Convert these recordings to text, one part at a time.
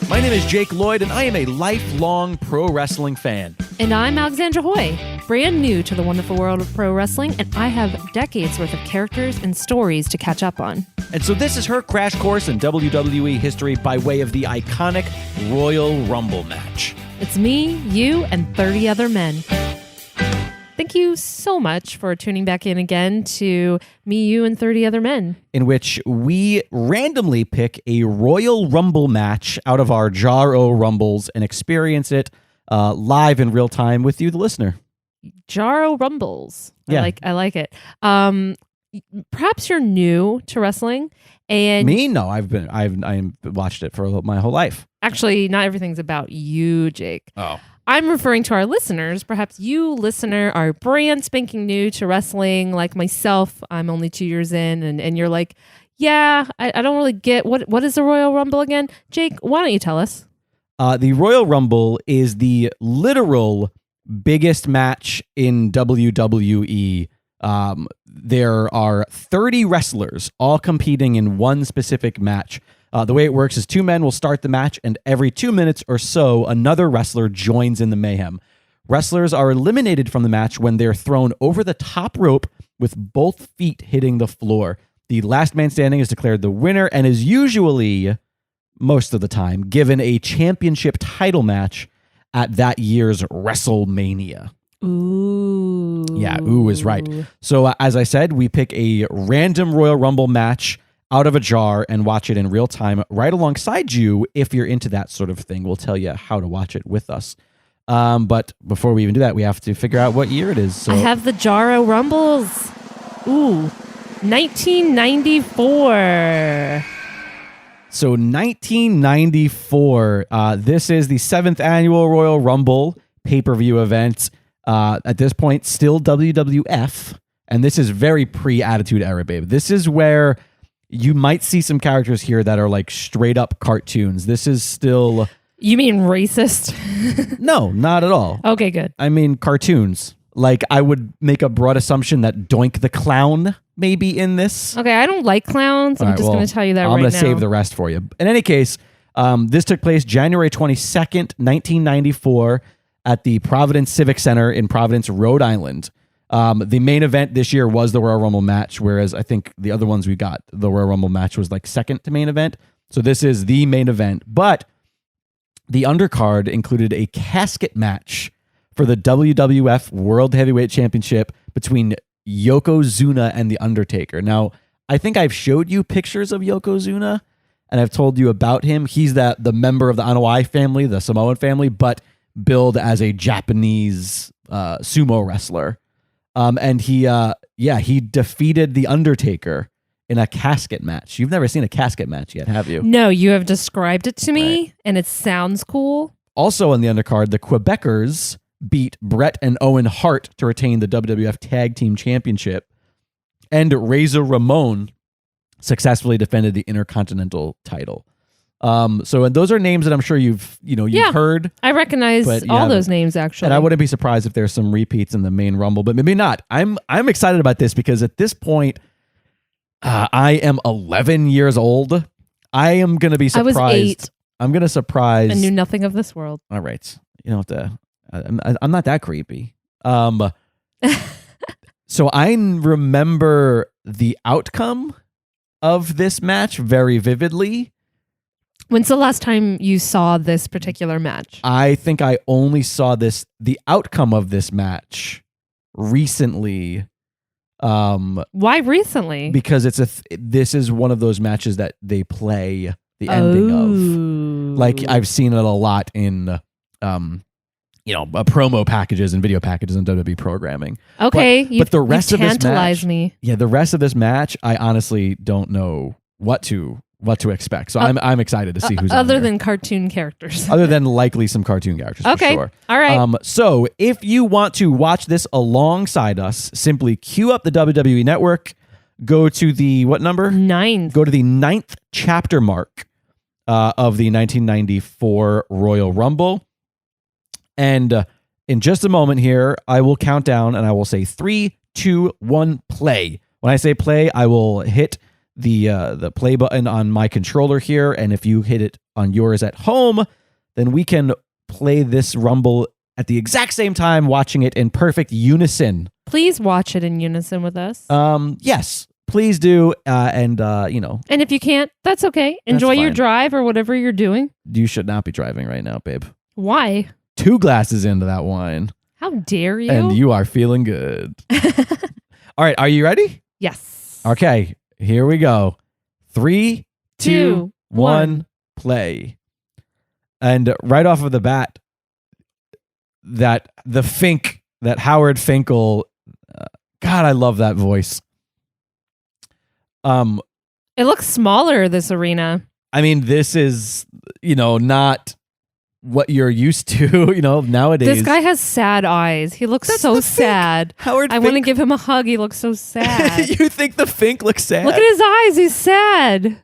My name is Jake Lloyd, and I am a lifelong pro wrestling fan. And I'm Alexandra Hoy, brand new to the wonderful world of pro wrestling, and I have decades worth of characters and stories to catch up on. And so this is her crash course in WWE history by way of the iconic Royal Rumble match. It's me, you, and 30 other men. Thank you so much for tuning back in again to Me, You, and 30 Other Men, in which we randomly pick a Royal Rumble match out of our Jar O Rumbles and experience it live in real time with you, the listener. Jaro Rumbles. Yeah. I like it. Perhaps you're new to wrestling, and Me? No, I've watched it for my whole life. actually, not everything's about you, Jake. Oh. I'm referring to our listeners. Perhaps you, listener, are brand spanking new to wrestling, like myself. I'm only 2 years in, and you're like, yeah, I don't really get what is the Royal Rumble again? Jake, why don't you tell us? The Royal Rumble is the literal biggest match in WWE. There are 30 wrestlers all competing in one specific match. The way it works is two men will start the match, and every 2 minutes or so, another wrestler joins in the mayhem. Wrestlers are eliminated from the match when they're thrown over the top rope with both feet hitting the floor. The last man standing is declared the winner and is usually, most of the time, given a championship title match at that year's Wrestlemania. Ooh. Yeah, ooh is right. So as I said, we pick a random Royal Rumble match out of a jar and watch it in real time right alongside you. If you're into that sort of thing, we'll tell you how to watch it with us. But before we even do that, we have to figure out what year it is. So I have the Jaro Rumbles. Ooh, 1994. So 1994, this is the 7th annual Royal Rumble pay-per-view event. At this point, still WWF, and this is very pre-Attitude Era, babe. This is where you might see some characters here that are like straight up cartoons. This is still... You mean racist? No, not at all. Okay, good. I mean cartoons. Like, I would make a broad assumption that Doink the Clown may be in this. Okay, I don't like clowns. I'm just going to tell you that right now. I'm going to save the rest for you. In any case, this took place January 22nd, 1994 at the Providence Civic Center in Providence, Rhode Island. The main event this year was the Royal Rumble match, whereas I think the other ones we got, the Royal Rumble match was like second to main event. So this is the main event. But the undercard included a casket match for the WWF World Heavyweight Championship between Yokozuna and The Undertaker. Now, I think I've showed you pictures of Yokozuna, and I've told you about him. He's the member of the Anoa'i family, the Samoan family, but billed as a Japanese sumo wrestler. And he defeated The Undertaker in a casket match. You've never seen a casket match yet, have you? No, you have described it to me, Right. and it sounds cool. Also on the undercard, the Quebecers beat Bret and Owen Hart to retain the WWF Tag Team Championship, and Razor Ramon successfully defended the Intercontinental title. So and those are names that I'm sure you've heard. I recognize all those names, actually. And I wouldn't be surprised if there's some repeats in the main Rumble, but maybe not. I'm excited about this because at this point, I am 11 years old. I am going to be surprised. I was 8. I'm going to surprise. I knew nothing of this world. All right. You know what? I'm not that creepy. So I remember the outcome of this match very vividly. When's the last time you saw this particular match? I think I only saw the outcome of this match recently. Why recently? Because this is one of those matches that they play the ending of. Like I've seen it a lot in promo packages and video packages and WWE programming. Okay, but the rest of this match, me. Yeah, the rest of this match, I honestly don't know what to expect. So I'm excited to see who's other than cartoon characters. Other than likely some cartoon characters, okay. For sure. All right. So if you want to watch this alongside us, simply queue up the WWE Network. Go to the what number? 9. Go to the 9th chapter mark of the 1994 Royal Rumble. And in just a moment here, I will count down and I will say 3, 2, 1, play. When I say play, I will hit the play button on my controller here, and if you hit it on yours at home, then we can play this Rumble at the exact same time, watching it in perfect unison. Please watch it in unison with us. Yes, please do. And if you can't, that's okay. Enjoy your drive or whatever you're doing. You should not be driving right now, babe. Why? 2 glasses into that wine. How dare you? And you are feeling good. All right, are you ready? Yes. Okay, here we go. 3, 2, 1, play. And right off of the bat, that Howard Finkel, God, I love that voice. It looks smaller, this arena. I mean, this is, not what you're used to, nowadays. This guy has sad eyes. He looks so sad. Howard I want to give him a hug. He looks so sad. You think the Fink looks sad? Look at his eyes. He's sad.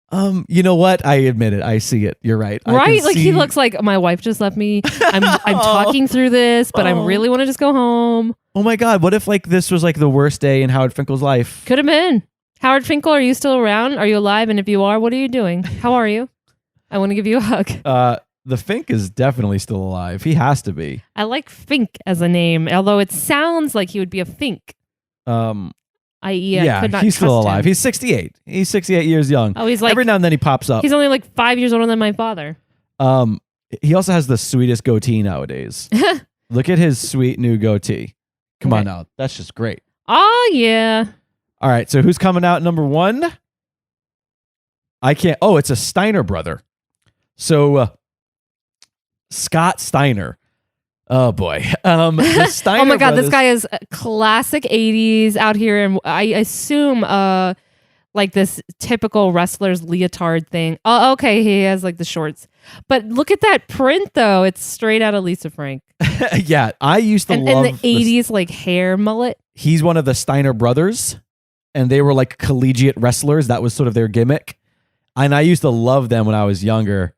You know what? I admit it. I see it. You're right. Right? Like he looks like my wife just left me. I'm talking through this, but I really want to just go home. Oh my God. What if this was the worst day in Howard Finkel's life? Could have been. Howard Finkel, are you still around? Are you alive? And if you are, what are you doing? How are you? I want to give you a hug. The Fink is definitely still alive. He has to be. I like Fink as a name, although it sounds like he would be a Fink. I.e., I could not he's still trust alive. him. He's 68. He's 68 years young. Oh, he's every now and then he pops up. He's only 5 years older than my father. He also has the sweetest goatee nowadays. Look at his sweet new goatee. Come on now. That's just great. Oh, yeah. All right. So who's coming out number 1? I can't. Oh, it's a Steiner brother. So Scott Steiner. Oh boy. The Steiner oh my God, brothers, this guy is classic 80s out here, and I assume this typical wrestler's leotard thing. Oh, okay, he has the shorts. But look at that print though. It's straight out of Lisa Frank. Yeah, I used to love and the 80s hair mullet. He's one of the Steiner brothers, and they were collegiate wrestlers. That was sort of their gimmick. And I used to love them when I was younger.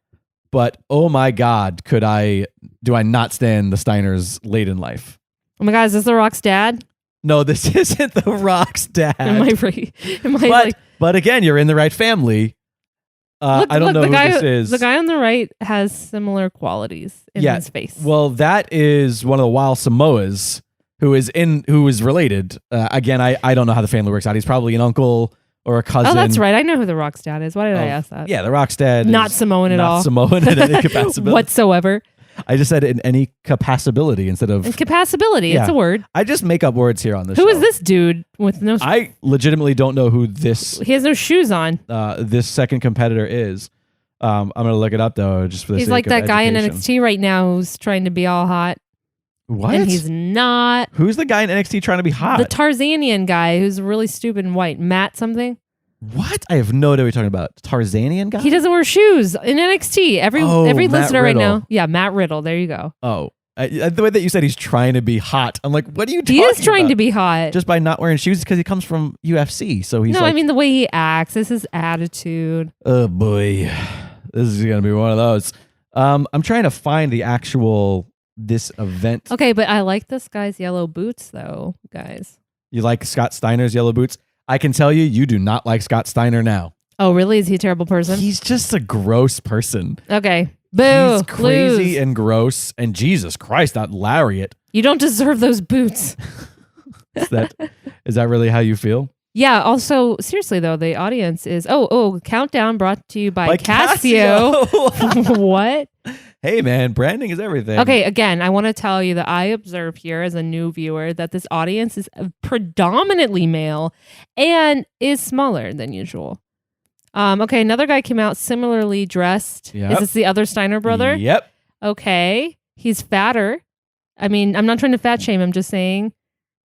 But oh my God, do I not stand the Steiners late in life? Oh my God, is this The Rock's dad? No, this isn't The Rock's dad. Am I right? But again, you're in the right family. I don't know who this is. The guy on the right has similar qualities in his face. Well, that is one of the Wild Samoas who is related. Again, I don't know how the family works out. He's probably an uncle or a cousin. Oh, that's right. I know who The Rock's dad is. Why did I ask that? Yeah, The Rock's dad not Samoan at all. Not Samoan in any capacity. Whatsoever. I just said in any capacity instead of... Incapacity. It's a word. I just make up words here on this show. Who is this dude with no... I legitimately don't know who this... He has no shoes on. This second competitor is. I'm going to look it up, though, just for the He's sake of that guy in education. NXT right now who's trying to be all hot. What? And he's not. Who's the guy in NXT trying to be hot? The Tarzanian guy who's really stupid and white. Matt something. What? I have no idea what you're talking about. Tarzanian guy? He doesn't wear shoes in NXT. Every Matt listener right Riddle. now. Yeah, Matt Riddle. There you go. Oh. The way that you said he's trying to be hot. I'm like, what are you talking about? He is trying to be hot. Just by not wearing shoes because he comes from UFC. So he's I mean the way he acts. This is his attitude. Oh boy. This is going to be one of those. I'm trying to find the actual this event. Okay, but I like this guy's yellow boots though, guys. You like Scott Steiner's yellow boots? I can tell you do not like Scott Steiner now. Oh, really? Is he a terrible person? He's just a gross person. Okay. Boo. He's crazy lose. and gross. And Jesus Christ, that lariat. You don't deserve those boots. Is that really how you feel? Yeah. Also, seriously though, the audience is countdown brought to you by Casio. What? Hey man, branding is everything. Okay, again, I want to tell you that I observe here as a new viewer that this audience is predominantly male and is smaller than usual. Okay, another guy came out similarly dressed. Yep. Is this the other Steiner brother? Yep. Okay, he's fatter. I mean, I'm not trying to fat shame. I'm just saying.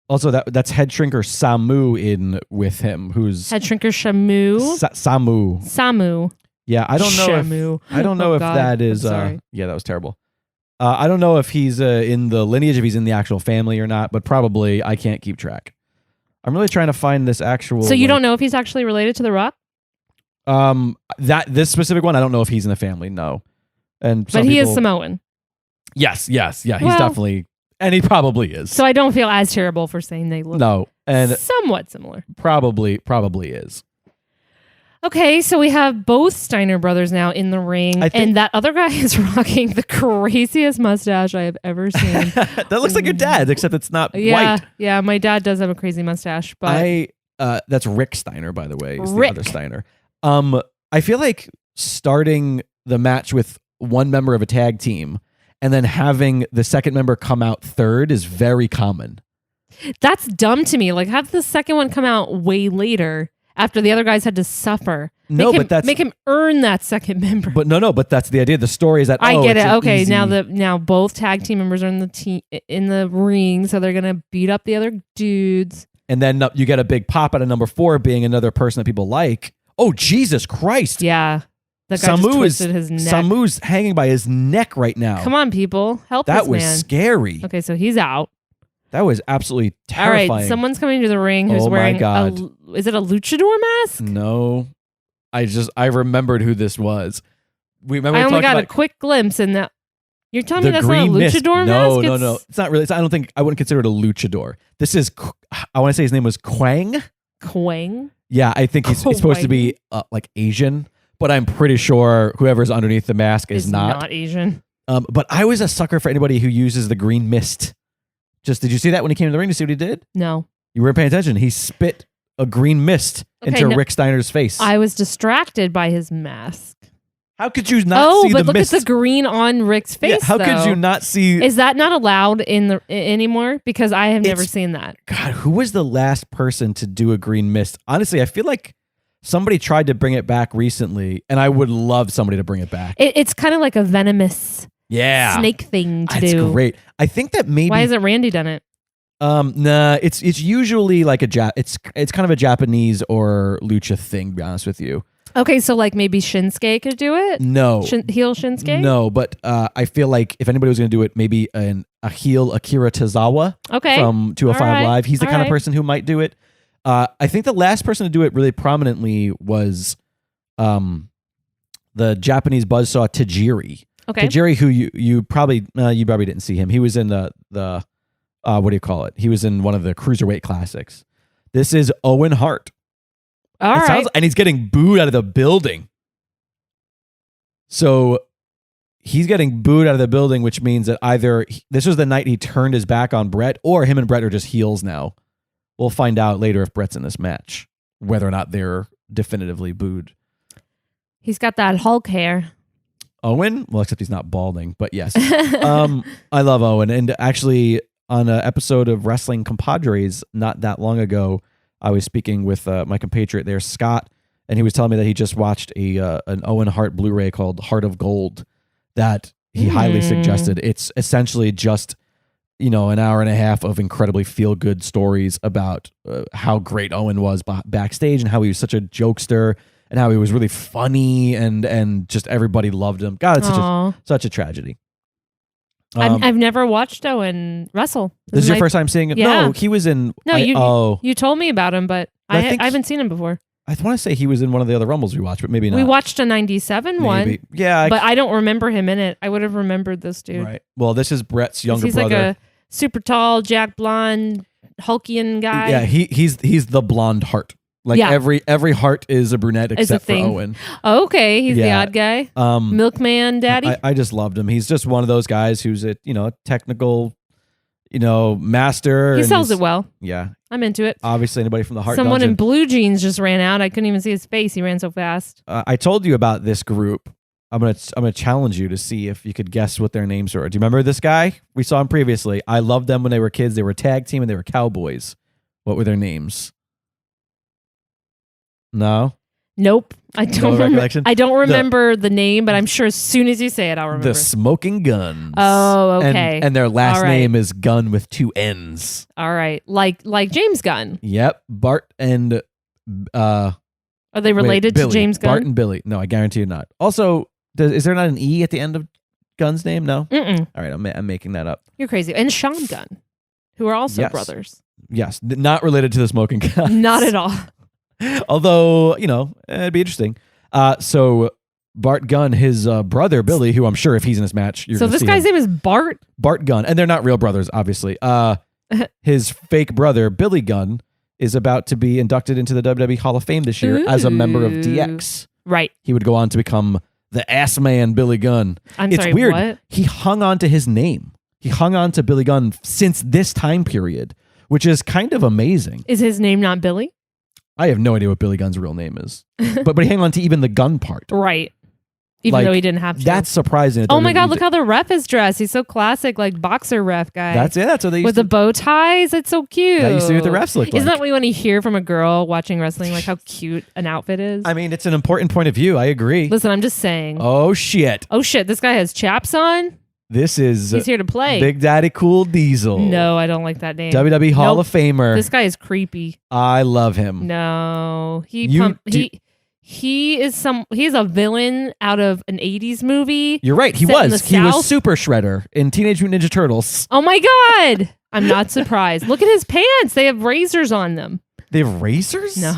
Also, that's head shrinker Samu in with him, who's head shrinker Shamu. Samu. Yeah, I don't know. Shamu. I don't know if God. that is. Sorry. Yeah, that was terrible. I don't know if he's in the lineage, if he's in the actual family or not, but probably I can't keep track. I'm really trying to find this actual. So you don't know if he's actually related to The Rock? This specific one, I don't know if he's in the family. No, but he is Samoan. Yes. Yeah, he's definitely, and he probably is. So I don't feel as terrible for saying they look and somewhat similar. Probably is. Okay, so we have both Steiner brothers now in the ring, and that other guy is rocking the craziest mustache I have ever seen. That looks like your dad's, except it's not white. Yeah, my dad does have a crazy mustache, but that's Rick Steiner, by the way. Is the other Steiner. I feel like starting the match with one member of a tag team and then having the second member come out third is very common. That's dumb to me. Like, have the second one come out way later after the other guys had to suffer. Make him earn that second member. But but that's the idea. The story is that I get it. Okay, easy... now both tag team members are in the ring, so they're gonna beat up the other dudes. And then you get a big pop out of number 4 being another person that people like. Oh, Jesus Christ! Yeah, that guy just twisted his neck. Samu's hanging by his neck right now. Come on, people, help this man. That was scary. Okay, so he's out. That was absolutely terrifying. All right, someone's coming to the ring who's wearing is it a luchador mask? No. I remembered who this was. I only got a quick glimpse in that. You're telling me that's not a luchador mask? No. It's not really. I wouldn't consider it a luchador. This is, I want to say his name was Kwang. Kwang? Yeah, I think he's supposed to be like Asian, but I'm pretty sure whoever's underneath the mask is not Asian. But I was a sucker for anybody who uses the green mist. Did you see that when he came to the ring to see what he did? No. You weren't paying attention. He spit a green mist into Rick Steiner's face. I was distracted by his mask. How could you not see the mist? Oh, but look at the green on Rick's face, how could you not see... Is that not allowed anymore? Because I have never seen that. God, who was the last person to do a green mist? Honestly, I feel like somebody tried to bring it back recently, and I would love somebody to bring it back. It's kind of like a venomous snake thing to do. That's great. I think that maybe... Why hasn't Randy done it? Nah, it's usually like it's kind of a Japanese or lucha thing, to be honest with you. Okay, so like maybe Shinsuke could do it? No. Heel Shinsuke? No, but I feel like if anybody was going to do it, maybe a heel Akira Tozawa from 205 Live. He's the kind of person who might do it. I think the last person to do it really prominently was the Japanese buzzsaw Tajiri. Okay. Tajiri, who you probably didn't see him. He was in the what do you call it? He was in one of the Cruiserweight Classics. This is Owen Hart. All right. And he's getting booed out of the building. So he's getting booed out of the building, which means that either this was the night he turned his back on Bret, or him and Bret are just heels now. We'll find out later if Bret's in this match, whether or not they're definitively booed. He's got that Hulk hair. Owen? Well, except he's not balding, but yes. I love Owen. And actually, on an episode of Wrestling Compadres not that long ago, I was speaking with my compatriot there, Scott, and he was telling me that he just watched an Owen Hart Blu-ray called Heart of Gold that he highly suggested. It's essentially just, an hour and a half of incredibly feel-good stories about how great Owen was backstage and how he was such a jokester and how he was really funny and just everybody loved him. God, it's such a tragedy. I've never watched Owen wrestle. This is your first time seeing it? Yeah. No, he was in... you told me about him, but I haven't seen him before. I want to say he was in one of the other Rumbles we watched, but maybe not. We watched a 97 one. Yeah. But I don't remember him in it. I would have remembered this dude. Right. Well, this is Bret's younger brother. He's like a super tall, Jack blonde, Hulkian guy. Yeah, he's the blonde Hart. Like every Hart is a brunette except for Owen. Okay, he's the odd guy. Milkman daddy. I just loved him. He's just one of those guys who's a technical, master. He sells it well. Yeah. I'm into it. Obviously anybody from the Hart Someone Dungeon. in blue jeans just ran out. I couldn't even see his face. He ran so fast. I told you about this group. I'm gonna challenge you to see if you could guess what their names were. Do you remember this guy? We saw him previously. I loved them when they were kids. They were a tag team and they were cowboys. What were their names? No? Nope. I don't remember the name, but I'm sure as soon as you say it, I'll remember. The Smoking Guns. Oh, okay. And their last name is Gunn with 2 N's. All right. Like James Gunn. Yep. Bart and... Are they related to James Gunn? Bart and Billy. No, I guarantee you not. Also, is there not an E at the end of Gunn's name? No? Mm-mm. All right, I'm making that up. You're crazy. And Sean Gunn, who are also brothers. Yes. Not related to the Smoking Guns. Not at all. Although, it'd be interesting. So Bart Gunn, his brother Billy, who I'm sure if he's in this match, you're going to see So this guy's name is Bart? Bart Gunn. And they're not real brothers, obviously. His fake brother, Billy Gunn, is about to be inducted into the WWE Hall of Fame this year as a member of DX. Right. He would go on to become the ass man Billy Gunn. It's weird. What? He hung on to his name. He hung on to Billy Gunn since this time period, which is kind of amazing. Is his name not Billy? I have no idea what Billy Gunn's real name is. but he hung on to even the gun part. Right. Even though he didn't have to. That's surprising. Oh my God, look how the ref is dressed. He's so classic, like boxer ref guy. That's what they used with the bow ties. It's so cute. That used to be what the refs look like. Isn't that what you want to hear from a girl watching wrestling, like how cute an outfit is? I mean, it's an important point of view. I agree. Listen, I'm just saying. Oh shit. This guy has chaps on. He's here to play. Big Daddy Cool Diesel. No, I don't like that name. WWE Hall of Famer. This guy is creepy. I love him. No, he's a villain out of an 80s movie. You're right. He was Super Shredder in Teenage Mutant Ninja Turtles. Oh my God. I'm not surprised. Look at his pants. They have razors on them. They have razors? No.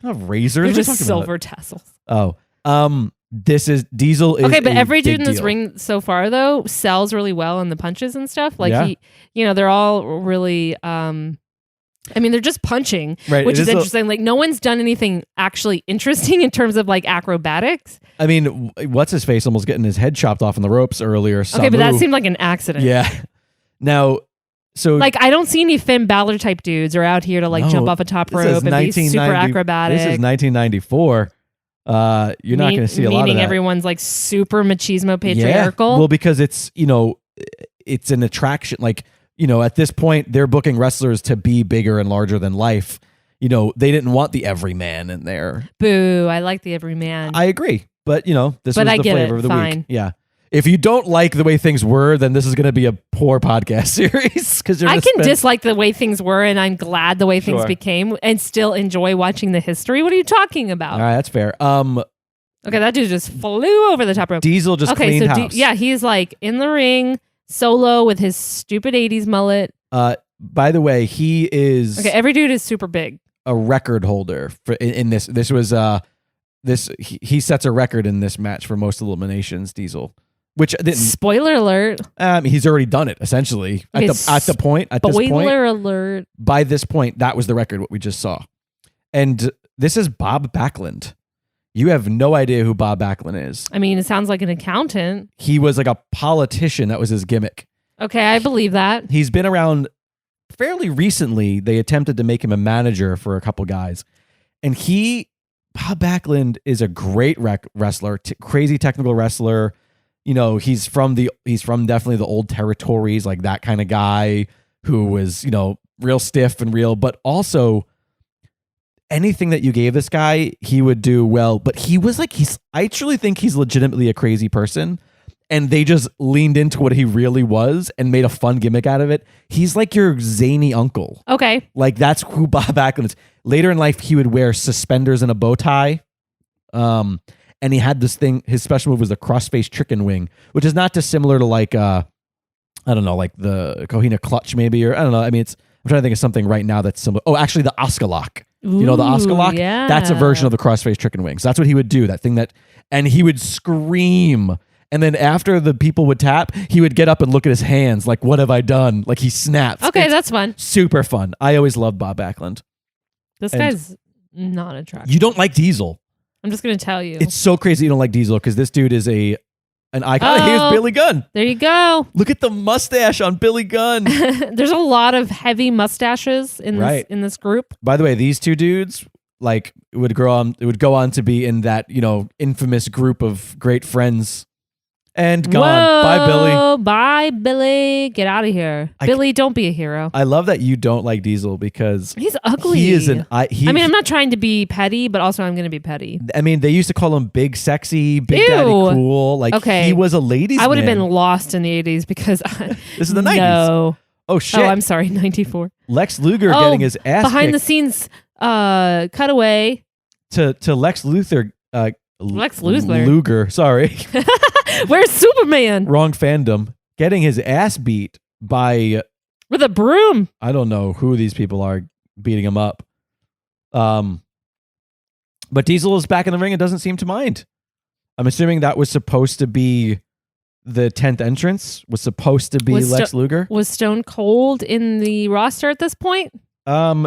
Not razors. They're just silver tassels. Oh. This is Diesel is okay, but every dude in this deal. ring so far though sells really well in the punches and stuff. Like they're all really they're just punching, right, which is interesting. Like no one's done anything actually interesting in terms of like acrobatics. I mean, what's his face almost getting his head chopped off on the ropes earlier. Okay, but that seemed like an accident. Yeah. Now, so like I don't see any Finn Balor type dudes are out here to like jump off a top rope and be super acrobatic. This is 1994. You're not going to see a lot of that. Meaning everyone's like super machismo patriarchal. Yeah. Well, because it's it's an attraction. Like at this point, they're booking wrestlers to be bigger and larger than life. They didn't want the everyman in there. Boo! I like the everyman. I agree, but this was the flavor of the Fine. week. Yeah. If you don't like the way things were, then this is going to be a poor podcast series. Because I can dislike the way things were, and I'm glad the way things became, and still enjoy watching the history. What are you talking about? All right, that's fair. Okay, that dude just flew over the top rope. Diesel just cleaned house. He's like in the ring, solo with his stupid 80s mullet. By the way, he is... Okay, every dude is super big. A record holder in this. This was... He sets a record in this match for most eliminations, Diesel. Which didn't... Spoiler alert. He's already done it, essentially. At this point. Spoiler alert. By this point, that was the record, what we just saw. And this is Bob Backlund. You have no idea who Bob Backlund is. I mean, it sounds like an accountant. He was like a politician. That was his gimmick. Okay, I believe that. He's been around fairly recently. They attempted to make him a manager for a couple guys. And Bob Backlund is a great wrestler, crazy technical wrestler. He's from definitely the old territories, like that kind of guy who was, real stiff and real, but also anything that you gave this guy, he would do well. But he was like, I truly think he's legitimately a crazy person. And they just leaned into what he really was and made a fun gimmick out of it. He's like your zany uncle. Okay. Like that's who Bob Backlund is. Later in life, he would wear suspenders and a bow tie. And he had this thing, his special move was the crossface chicken wing, which is not dissimilar to like, I don't know, like the Kohina clutch maybe, or I don't know. I mean, I'm trying to think of something right now that's similar. Oh, actually the Oscar lock. You know the Oscar lock? Yeah. That's a version of the crossface chicken wing. So that's what he would do, that thing and he would scream. And then after the people would tap, he would get up and look at his hands like, what have I done? Like he snaps. Okay, that's fun. Super fun. I always loved Bob Backlund. This guy's not attractive. You don't like Diesel. I'm just going to tell you. It's so crazy you don't like Diesel because this dude is an icon. Here's Billy Gunn. There you go. Look at the mustache on Billy Gunn. There's a lot of heavy mustaches in this group. By the way, these two dudes would go on to be in that, infamous group of great friends. And gone. Whoa, bye, Billy. Bye, Billy. Get out of here. Billy, don't be a hero. I love that you don't like Diesel because he's ugly. He is I'm not trying to be petty, but also I'm going to be petty. I mean, they used to call him Big Sexy, Big Daddy Cool. Like, he was a ladies' man. I would have been lost in the 80s because... This is the 90s. No. Oh, shit. Oh, I'm sorry, 94. Lex Luger getting his ass behind kicked. the scenes cutaway. To Lex Luthor... Lex Luger. Luger, sorry. Where's Superman? Wrong fandom. Getting his ass beat by... With a broom. I don't know who these people are beating him up. But Diesel is back in the ring and doesn't seem to mind. I'm assuming that was supposed to be the 10th entrance. Was supposed to be Lex Luger. Was Stone Cold in the roster at this point?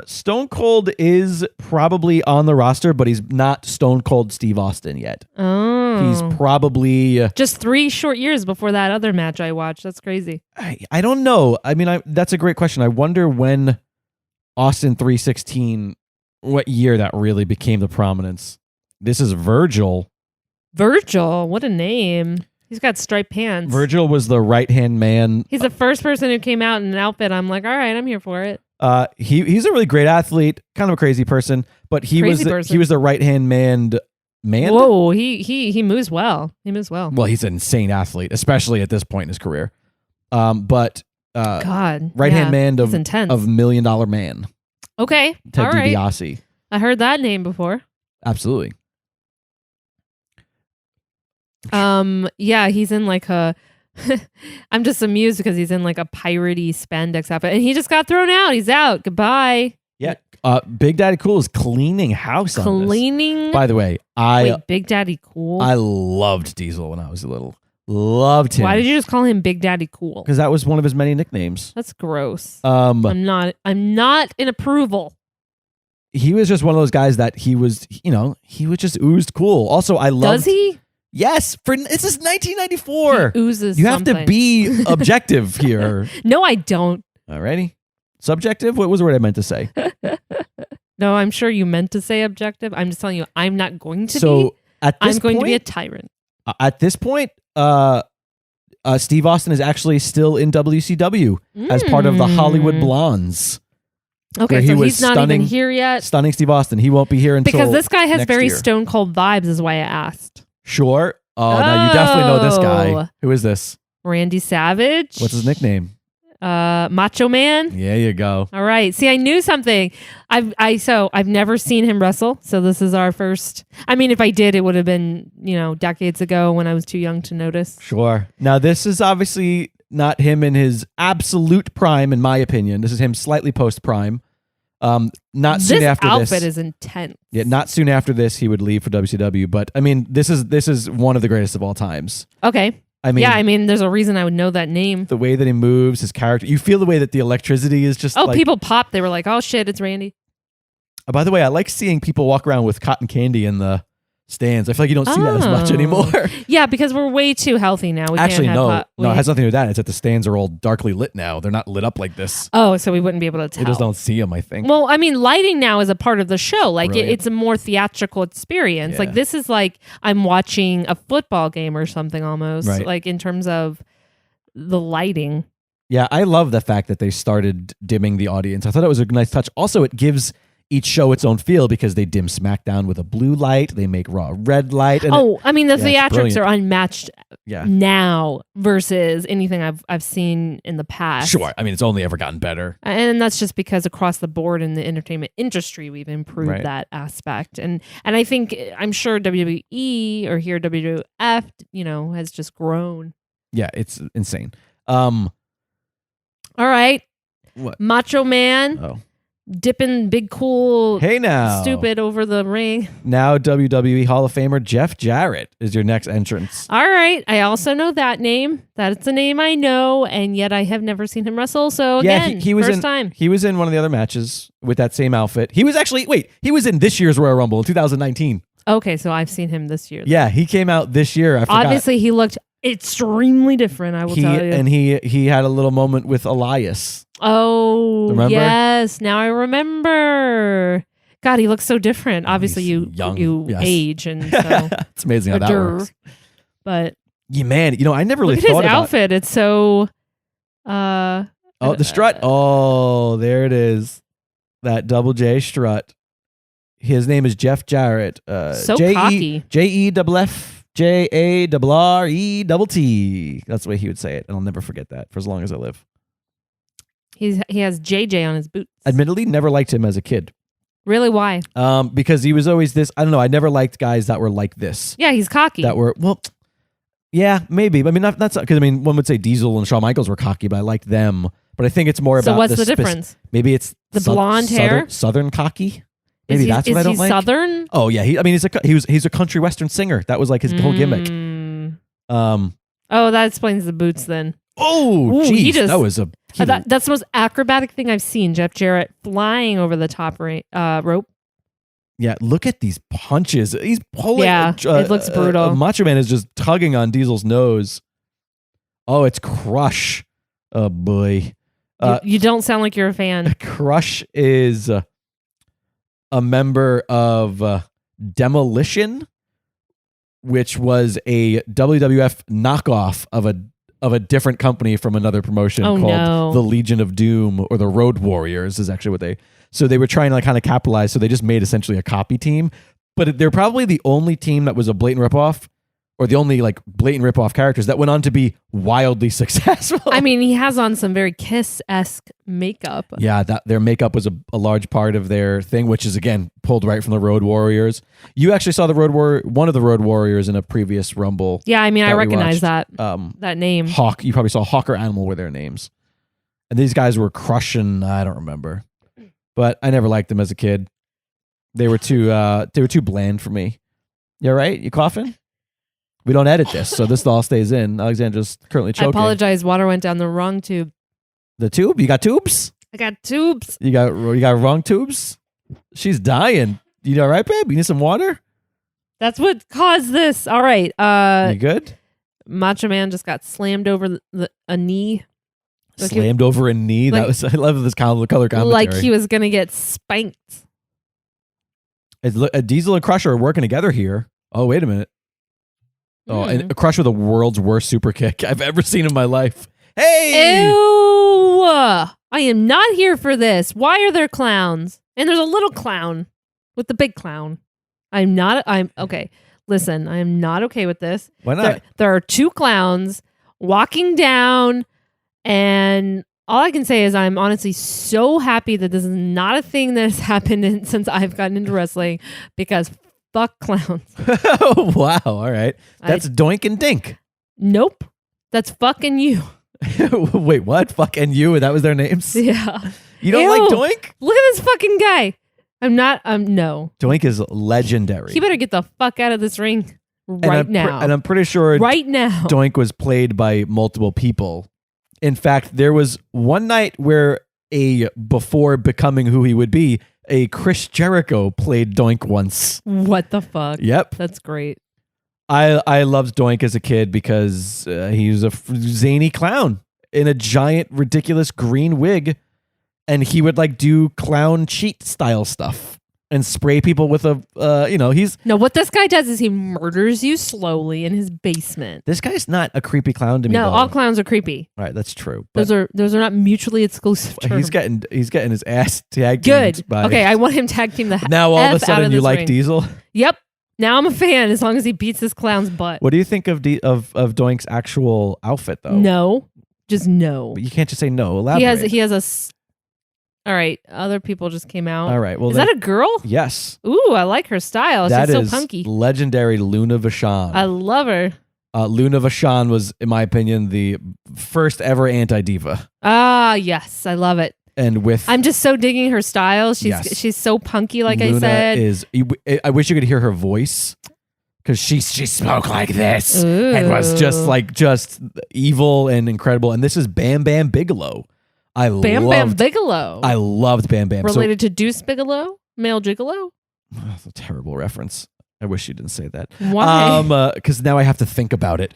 Stone Cold is probably on the roster, but he's not Stone Cold Steve Austin yet. Oh. He's probably just 3 short years before that other match I watched. That's crazy. I don't know. I mean, that's a great question. I wonder when Austin 316, what year that really became the prominence. This is Virgil. Virgil, what a name. He's got striped pants. Virgil was the right-hand man. He's the first person who came out in an outfit. I'm like, all right, I'm here for it. He's a really great athlete, kind of a crazy person, but he was the right-hand man. Whoa, he moves well. He moves well. Well, he's an insane athlete, especially at this point in his career. God, right-hand man of $1 Million Man. Okay, Ted all right. DiBiase. I heard that name before. Absolutely. Yeah, he's in like a I'm just amused because he's in like a piratey spandex outfit and he just got thrown out. He's out. Goodbye. Yeah. Big Daddy Cool is cleaning house on this. By the way, Big Daddy Cool? I loved Diesel when I was little. Loved him. Why did you just call him Big Daddy Cool? Because that was one of his many nicknames. That's gross. I'm not in approval. He was just one of those guys that he was just oozed cool. Also, I love. Does he? Yes, this is 1994. He oozes you have something. to be objective here. No, I don't. Alrighty. Subjective? What was the word I meant to say? No, I'm sure you meant to say objective. I'm just telling you, I'm not going to be. So I'm going to be a tyrant. At this point, Steve Austin is actually still in WCW as part of the Hollywood Blondes. Okay, so he's not even here yet. Stunning Steve Austin. He won't be here until because this guy has very year. Stone Cold vibes is why I asked. Sure. Oh, now you definitely know this guy. Who is this? Randy Savage. What's his nickname? Macho Man. Yeah, you go. All right. See, I knew something. I've never seen him wrestle, so this is our first. I mean, if I did, it would have been decades ago when I was too young to notice. Sure. Now this is obviously not him in his absolute prime, in my opinion. This is him slightly post prime. Not soon after this. This outfit is intense. Yeah, not soon after this he would leave for WCW. But I mean, this is one of the greatest of all times. Okay. I mean, there's a reason I would know that name. The way that he moves, his character. You feel the way that the electricity is just. Oh, people popped. They were like, "Oh shit, it's Randy." By the way, I like seeing people walk around with cotton candy in the stands. I feel like you don't see that as much anymore. Yeah, because we're way too healthy now. Actually, no, it has nothing to do with that. It's that the stands are all darkly lit now. They're not lit up like this. Oh, so we wouldn't be able to tell. We just don't see them, I think. Well, I mean, lighting now is a part of the show. Like it's a more theatrical experience. Yeah. Like this is like I'm watching a football game or something almost. Right. Like in terms of the lighting. Yeah, I love the fact that they started dimming the audience. I thought it was a nice touch. Also, it gives each show its own feel because they dim SmackDown with a blue light. They make Raw a red light. And I mean, the theatrics are unmatched now versus anything I've seen in the past. Sure. I mean, it's only ever gotten better. And that's just because across the board in the entertainment industry, we've improved that aspect. And I'm sure WWE or here WWF, has just grown. Yeah, it's insane. All right. What? Macho Man. Oh. Dipping Big Cool stupid over the ring. Now WWE Hall of Famer Jeff Jarrett is your next entrance. All right. I also know that name. That's a name I know, and yet I have never seen him wrestle. So again, he was first time. He was in one of the other matches with that same outfit. He was he was in this year's Royal Rumble in 2019. Okay, so I've seen him this year. Yeah, he came out this year. I forgot. Obviously, he looked extremely different, I will tell you. And he had a little moment with Elias. Oh, remember? Yes. Now I remember. God, he looks so different. Obviously, you age, and so it's amazing how that works. But yeah, man, I never really look at thought his about outfit. It's so. The strut. Oh, there it is. That double J strut. His name is Jeff Jarrett. So cocky. JEFFJARRETT. That's the way he would say it, and I'll never forget that for as long as I live. He has JJ on his boots. Admittedly, never liked him as a kid. Really? Why? Because he was always this. I don't know. I never liked guys that were like this. Yeah, he's cocky. Yeah, maybe. I mean, not because one would say Diesel and Shawn Michaels were cocky, but I liked them. But I think it's more about. So what's the difference? Maybe it's the blonde hair, Southern cocky. Maybe that's what I don't like. Is he Southern? Oh yeah, he's a country western singer. That was like his whole gimmick. Oh, that explains the boots then. Oh, jeez, that was a That's the most acrobatic thing I've seen. Jeff Jarrett flying over the top rope. Yeah, look at these punches. He's pulling. Yeah, it looks brutal. Macho Man is just tugging on Diesel's nose. Oh, it's Crush. Oh, boy. You don't sound like you're a fan. Crush is a member of Demolition, which was a WWF knockoff of a different company from another promotion called the Legion of Doom, or the Road Warriors is actually what so they were trying to like kind of capitalize. So they just made essentially a copy team, but they're probably the only team that was a blatant ripoff, or the only like blatant ripoff characters that went on to be wildly successful. I mean, he has on some very Kiss-esque makeup. Yeah, their makeup was a large part of their thing, which is again pulled right from the Road Warriors. You actually saw one of the Road Warriors in a previous Rumble. Yeah, I mean, I recognize that name. Hawk. You probably saw Hawk or Animal were their names, and these guys were crushing. I don't remember, but I never liked them as a kid. They were too bland for me. You all right? You coughing? We don't edit this, so this all stays in. Alexandra's currently choking. I apologize. Water went down the wrong tube. The tube? You got tubes? I got tubes. You got wrong tubes? She's dying. You all right, babe? You need some water? That's what caused this. All right. You good? Macho Man just got slammed over a knee. Slammed over a knee? I love this color commentary. Like he was going to get spanked. Diesel and Crusher are working together here. Oh, wait a minute. Oh, and Crusher, the world's worst super kick I've ever seen in my life. Hey! Ew! I am not here for this. Why are there clowns? And there's a little clown with the big clown. Okay. Listen, I am not okay with this. Why not? There are two clowns walking down, and all I can say is I'm honestly so happy that this is not a thing that has happened since I've gotten into wrestling, because fuck clowns. Oh, wow. All right. That's Doink and Dink. Nope. That's fucking you. Wait, what? Fucking you? That was their names? Yeah. You don't like Doink? Look at this fucking guy. No. Doink is legendary. He better get the fuck out of this ring now. And I'm pretty sure right now Doink was played by multiple people. In fact, there was one night where before becoming who he would be, a Chris Jericho played Doink once. What the fuck? Yep. That's great. I loved Doink as a kid because he was a zany clown in a giant, ridiculous green wig. And he would like do clown cheat style stuff and spray people with No, what this guy does is he murders you slowly in his basement. This guy's not a creepy clown to me. No, though. all clowns are creepy. All right, that's true. Those are not mutually exclusive terms. He's getting his ass tag good. teamed by. Okay, I want him tag team the now all F of a sudden you like ring. Diesel. Yep. Now I'm a fan as long as he beats this clown's butt. What do you think of Doink's actual outfit though? No, just no. But you can't just say no. Elaborate. He has a. All right, other people just came out. All right, well, is that a girl? Yes. Ooh, I like her style. She's so punky. Legendary Luna Vachon. I love her. Luna Vachon was, in my opinion, the first ever anti-diva. Ah, yes, I love it. And I'm just so digging her style. She's so punky, like Luna I said. I wish you could hear her voice, because she spoke like this. Ooh. And was just evil and incredible. And this is Bam Bam Bigelow. Bam Bigelow. I loved Bam Bam. Related to Deuce Bigelow? Male Gigolo? That's a terrible reference. I wish you didn't say that. Why? Because now I have to think about it.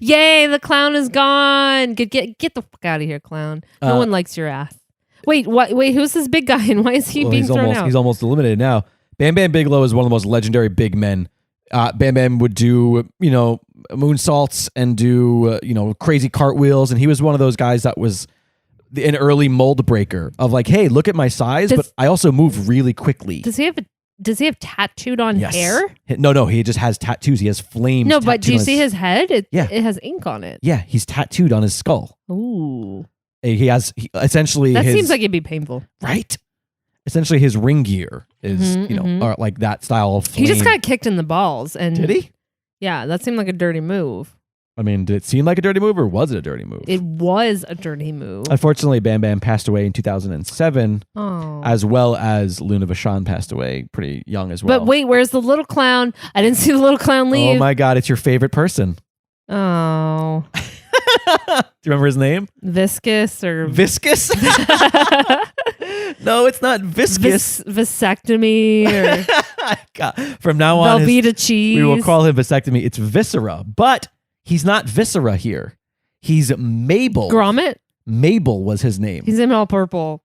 Yay, the clown is gone. Get the fuck out of here, clown. No one likes your ass. Wait, what? Wait, who's this big guy and why is he being thrown out? He's almost eliminated now. Bam Bam Bigelow is one of the most legendary big men. Bam Bam would do, moonsaults and do, crazy cartwheels. And he was one of those guys that was an early mold breaker of like, hey, look at my size, but I also move really quickly. Does he have tattooed on hair? No, he just has tattoos. He has flames. No, but do you see his head? It has ink on it. Yeah, he's tattooed on his skull. Ooh. Essentially that seems like it'd be painful. Right? Essentially his ring gear is, or like that style of flame. He just got kicked in the balls. And did he? Yeah, that seemed like a dirty move. I mean, did it seem like a dirty move or was it a dirty move? It was a dirty move. Unfortunately, Bam Bam passed away in 2007, as well as Luna Vachon passed away pretty young as well. But wait, where's the little clown? I didn't see the little clown leave. Oh my God, it's your favorite person. Oh. you remember his name? Viscous or Viscous? No, it's not viscous. Vasectomy or God. From now on, Velveeta cheese. we will call him vasectomy. It's Viscera, but he's not Viscera here. He's Mabel. Grommet. Mabel was his name. He's in all purple.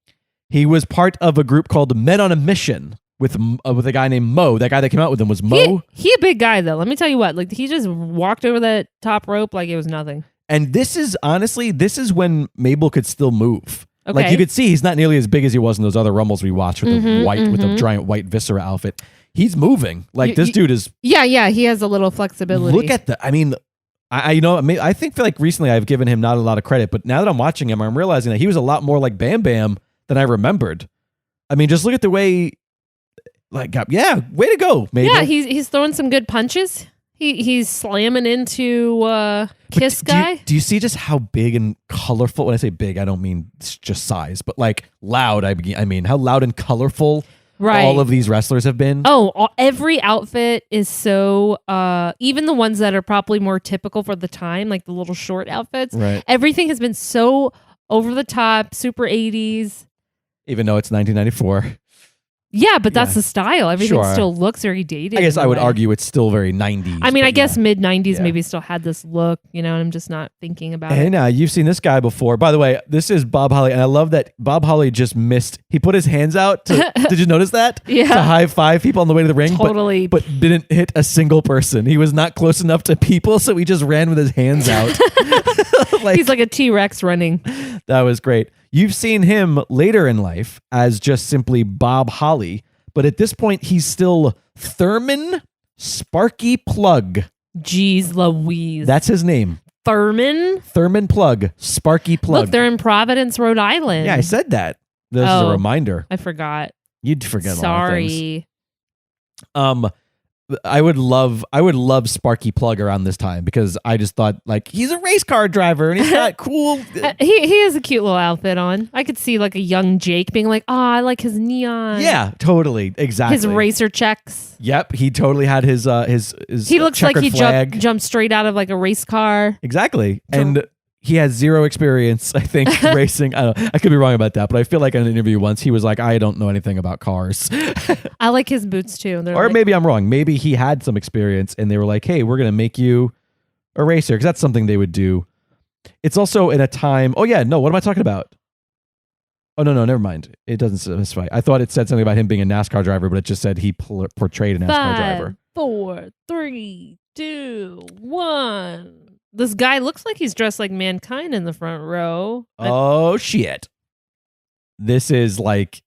He was part of a group called Men on a Mission with a guy named Mo. That guy that came out with him was Mo. He a big guy though. Let me tell you what. Like he just walked over that top rope like it was nothing. And this is when Mabel could still move. Okay. Like you could see, he's not nearly as big as he was in those other Rumbles we watched with the giant white Viscera outfit. He's moving. Like this dude is. Yeah. He has a little flexibility. Look at the. I mean, I think feel like recently I've given him not a lot of credit, but now that I'm watching him, I'm realizing that he was a lot more like Bam Bam than I remembered. I mean, just look at the way. Like, yeah, way to go, Mabel. Yeah, he's throwing some good punches. He's slamming into Kiss Guy. Do you see just how big and colorful? When I say big, I don't mean just size, but like loud. I mean how loud and colorful all of these wrestlers have been. Oh, every outfit is so. Even the ones that are probably more typical for the time, like the little short outfits. Right. Everything has been so over the top, super 80s. Even though it's 1994. Yeah, but that's the style. Everything still looks very dated. I guess I would argue it's still very 90s. I mean, I guess mid 90s maybe still had this look, and I'm just not thinking about it. Hey, now you've seen this guy before. By the way, this is Bob Holly, and I love that Bob Holly just missed. He put his hands out. Did you notice that? Yeah. To high five people on the way to the ring. Totally. But didn't hit a single person. He was not close enough to people, so he just ran with his hands out. He's like a T-Rex running. That was great. You've seen him later in life as just simply Bob Holly. But at this point, he's still Thurman Sparky Plug. Jeez Louise. That's his name. Thurman? Thurman Plug. Sparky Plug. Look, they're in Providence, Rhode Island. Yeah, I said that. This is a reminder. I forgot. You'd forget a lot of things. Sorry. I would love Sparky Plug around this time because I just thought like he's a race car driver and he's got cool. He has a cute little outfit on. I could see like a young Jake being like, "Oh, I like his neon." Yeah, totally, exactly. His racer checks. Yep, he totally had his. He looks like he jumped straight out of like a race car. Exactly, and he has zero experience, I think, racing. I don't know. I could be wrong about that, but I feel like in an interview once he was like, I don't know anything about cars. I like his boots too. Or maybe I'm wrong. Maybe he had some experience and they were like, hey, we're going to make you a racer. Because that's something they would do. It's also in a time. Oh, yeah. No, what am I talking about? Oh, no, never mind. It doesn't specify. I thought it said something about him being a NASCAR driver, but it just said he portrayed a NASCAR driver. 5, 4, 3, 2, 1. This guy looks like he's dressed like Mankind in the front row. Oh, shit. This is like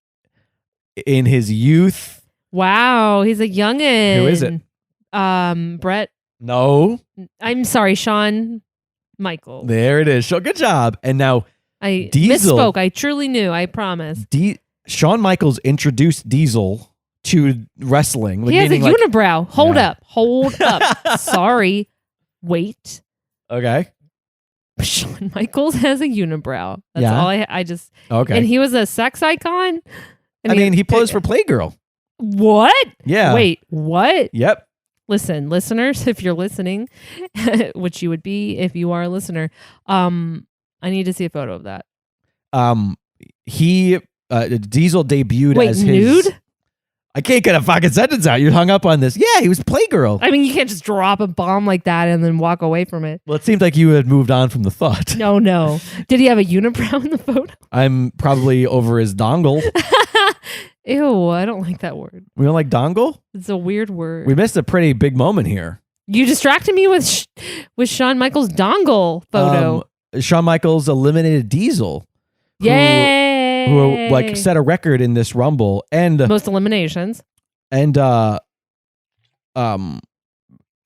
in his youth. Wow, he's a youngin'. Who is it? Bret. No. I'm sorry, Shawn Michaels. There it is. Good job. And now I Diesel, misspoke. I truly knew. I promise. Shawn Michaels introduced Diesel to wrestling. He has a unibrow. Hold up. Sorry. Wait. Okay. Shawn Michaels has a unibrow. That's all I just. Okay. And he was a sex icon. He posed for Playgirl. What? Yeah. Wait, what? Yep. Listen, listeners, if you're listening, which you would be if you are a listener, I need to see a photo of that. Diesel debuted as his nude? I can't get a fucking sentence out. You hung up on this. Yeah, he was Playgirl. I mean, you can't just drop a bomb like that and then walk away from it. Well, it seemed like you had moved on from the thought. No. Did he have a unibrow in the photo? I'm probably over his dongle. Ew, I don't like that word. We don't like dongle? It's a weird word. We missed a pretty big moment here. You distracted me with Shawn Michaels' dongle photo. Shawn Michaels eliminated Diesel. Yay! Who like set a record in this Rumble and most eliminations. And I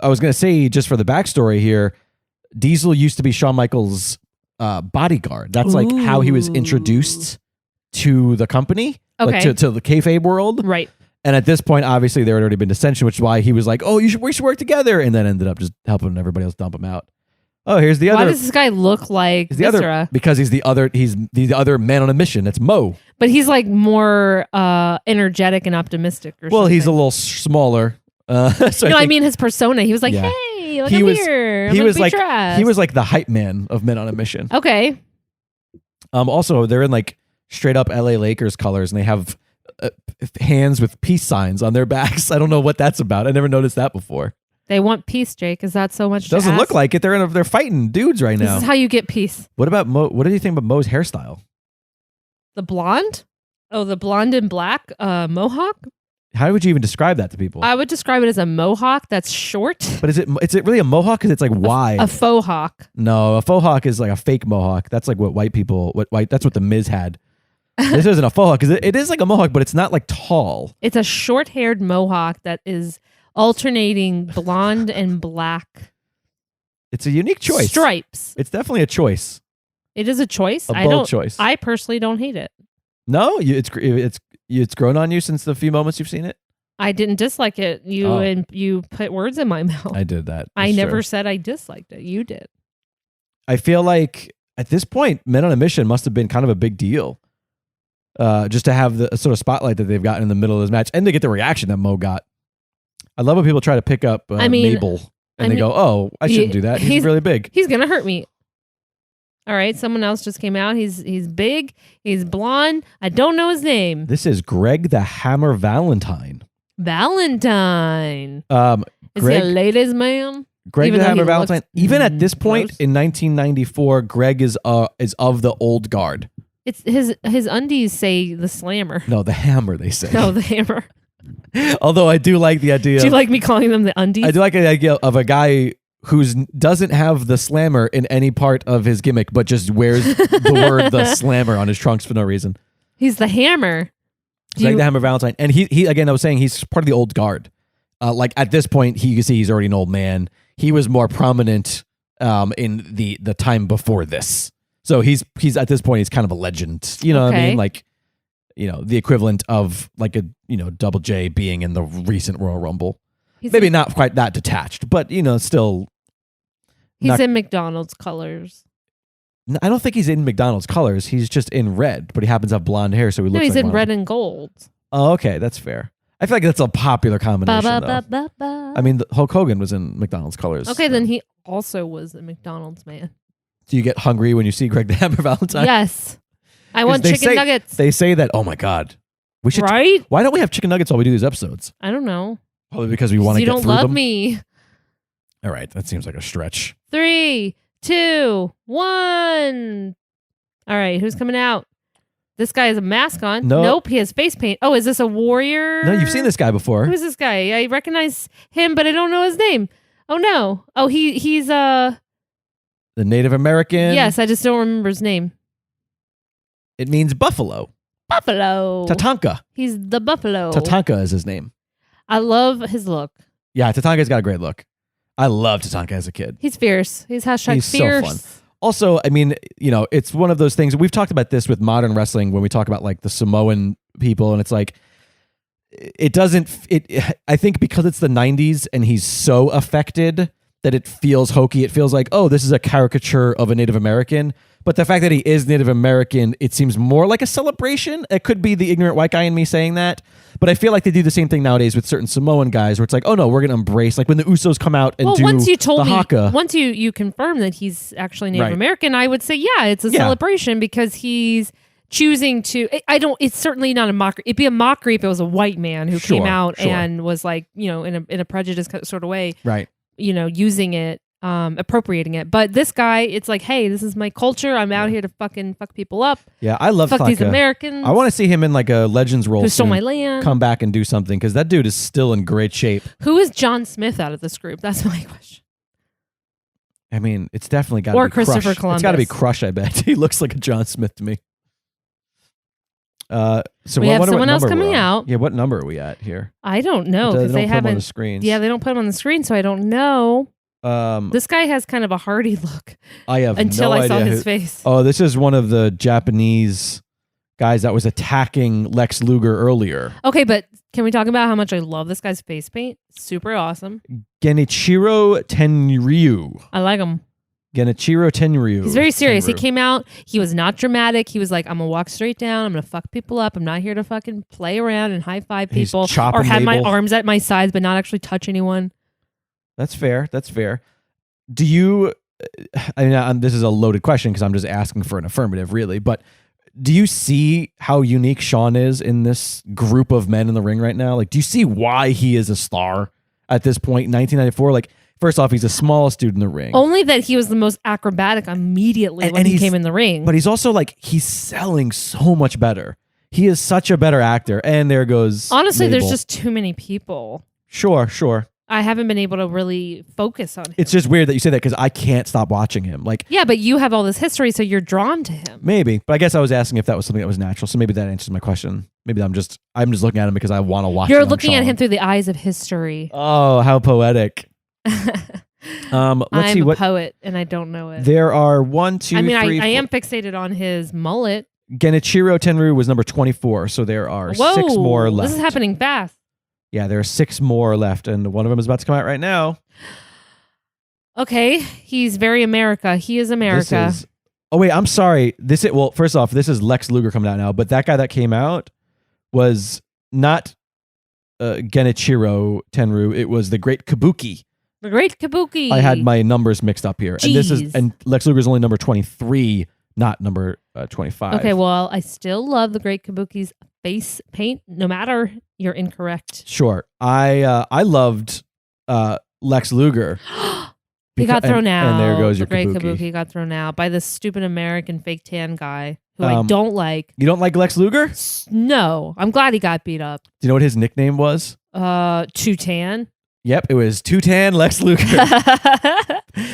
was gonna say, just for the backstory here, Diesel used to be Shawn Michaels' bodyguard. That's like how he was introduced to the company, like to the kayfabe world, right? And at this point, obviously, there had already been dissension, which is why he was like, "Oh, we should work together," and then ended up just helping everybody else dump him out. Oh, here's the other. Why does this guy look like Viscera? Because he's the other man on a mission. It's Mo. But he's like more energetic and optimistic. Or well, something. He's a little smaller. So I mean, his persona. He was like, "Hey." Hey, look he up was here. he I'm was gonna like beat your ass. he was like the hype man of Men on a Mission. Okay. Also, they're in like straight up LA Lakers colors, and they have hands with peace signs on their backs. I don't know what that's about. I never noticed that before. They want peace, Jake. Is that so much? Doesn't look like it. They're fighting dudes right now. This is how you get peace. What about Mo? What do you think about Mo's hairstyle? The blonde? Oh, the blonde and black mohawk? How would you even describe that to people? I would describe it as a mohawk that's short. But is it really a mohawk? Because it's like wide. A faux hawk. No, a faux hawk is like a fake mohawk. That's like what that's what the Miz had. This isn't a faux hawk because it is like a mohawk, but it's not like tall. It's a short-haired mohawk that is alternating blonde and black. It's a unique choice. Stripes. It's definitely a choice. It is a choice. A bold choice. I personally don't hate it. No, it's grown on you since the few moments you've seen it. I didn't dislike it. You put words in my mouth. I did that. I never said I disliked it. You did. I feel like at this point, Men on a Mission must have been kind of a big deal. Just to have the sort of spotlight that they've gotten in the middle of this match, and to get the reaction that Mo got. I love when people try to pick up Mabel, and they go, "Oh, I shouldn't do that. He's really big. He's gonna hurt me." All right, someone else just came out. He's big. He's blonde. I don't know his name. This is Greg the Hammer Valentine. Valentine. Is Greg, he a ladies' man? Greg the Hammer Valentine. Even at this point gross. in 1994, Greg is of the old guard. It's his undies say the Slammer. No, the Hammer. They say. No, the Hammer. Although I do like the idea. Do you like me calling them the undies? I do like the idea of a guy who doesn't have the Slammer in any part of his gimmick, but just wears the word the Slammer on his trunks for no reason. He's the Hammer. Greg the Hammer Valentine. And he again, I was saying he's part of the old guard. Like at this point, you can see he's already an old man. He was more prominent in the time before this. So he's at this point, he's kind of a legend. You know what I mean? Like, the equivalent of like a, Double J being in the recent Royal Rumble. Maybe not quite that detached, but still. He's in McDonald's colors. I don't think he's in McDonald's colors. He's just in red, but he happens to have blonde hair, so he looks like he's in red and gold. Oh, okay, that's fair. I feel like that's a popular combination, though. I mean, Hulk Hogan was in McDonald's colors. Okay, then he also was a McDonald's man. Do you get hungry when you see Greg the Hammer Valentine? Yes. I want chicken nuggets. They say that, oh my God. We should. Right? Why don't we have chicken nuggets while we do these episodes? I don't know. Probably because we want to get through them. You don't love me. All right, that seems like a stretch. 3, 2, 1. All right, who's coming out? This guy has a mask on. Nope, he has face paint. Oh, is this a warrior? No, you've seen this guy before. Who's this guy? I recognize him, but I don't know his name. Oh no. Oh, he's the Native American. Yes, I just don't remember his name. It means buffalo. Buffalo. Tatanka. He's the buffalo. Tatanka is his name. I love his look. Yeah, Tatanka's got a great look. I loved Tatanka as a kid. He's fierce. He's #fierce. He's so fun. Also, I mean, it's one of those things. We've talked about this with modern wrestling when we talk about like the Samoan people, and it's like I think because it's the 90s and he's so affected that it feels hokey. It feels like, oh, this is a caricature of a Native American. But the fact that he is Native American, it seems more like a celebration. It could be the ignorant white guy in me saying that. But I feel like they do the same thing nowadays with certain Samoan guys where it's like, oh no, we're going to embrace, like when the Usos come out and do once you told the haka. Once you confirm that he's actually Native American, I would say, yeah, it's a celebration because he's choosing to, it's certainly not a mockery. It'd be a mockery if it was a white man who came out and was like, in a prejudiced sort of way, right? Using it, appropriating it. But this guy, it's like, hey, this is my culture. I'm out here to fucking fuck people up. Yeah, I love fuck these Americans. I want to see him in like a Legends role. Who stole my land? Come back and do something because that dude is still in great shape. Who is John Smith out of this group? That's my question. I mean, it's definitely got to be Christopher Crush. Columbus. It's got to be Crush. I bet he looks like a John Smith to me. So we have someone else coming out. Yeah, what number are we at here? I don't know because they haven't on the screens. Yeah, they don't put him on the screen, so I don't know. This guy has kind of a hardy look. I have until no I saw idea his face. Oh, this is one of the Japanese guys that was attacking Lex Luger earlier. Okay, but can we talk about how much I love this guy's face paint? Super awesome. Genichiro Tenryu. I like him. Genichiro Tenryu. He's very serious. He came out. He was not dramatic. He was like, I'm going to walk straight down. I'm going to fuck people up. I'm not here to fucking play around and high-five people or have my arms at my sides but not actually touch anyone. That's fair. That's fair. Do you? I mean, this is a loaded question because I'm just asking for an affirmative, really. But do you see how unique Shawn is in this group of men in the ring right now? Like, do you see why he is a star at this point in 1994? Like, first off, he's the smallest dude in the ring. Only that he was the most acrobatic immediately when he came in the ring. But he's also like, he's selling so much better. He is such a better actor. And there goes honestly, Mabel. there's just too many people. Sure. I haven't been able to really focus on him. It's just weird that you say that because I can't stop watching him. Like, yeah, but you have all this history, so you're drawn to him. Maybe, but I guess I was asking if that was something that was natural. So maybe that answers my question. Maybe I'm just looking at him because I want to watch. You're looking at him through the eyes of history. Oh, how poetic! I'm see a poet, and I don't know it. There are 1, 2, I mean, 3, I am fixated on his mullet. Genichiro Tenryu was number 24, so there are 6 more left. This is happening fast. Yeah, there are 6 more left, and one of them is about to come out right now. Okay, he's very America. He is America. Oh wait, I'm sorry. First off, this is Lex Luger coming out now, but that guy that came out was not Genichiro Tenryu. It was the Great Kabuki. The Great Kabuki. I had my numbers mixed up here, Jeez. and Lex Luger is only number 23, not number 25. Okay, well, I still love the Great Kabuki's face paint. No matter, you're incorrect. Sure, I loved Lex Luger. He got thrown out. And there goes the your Great Kabuki. Kabuki got thrown out by this stupid American fake tan guy who I don't like. You don't like Lex Luger? No, I'm glad he got beat up. Do you know what his nickname was? Too tan. Yep, it was Too Tan Lex Luger.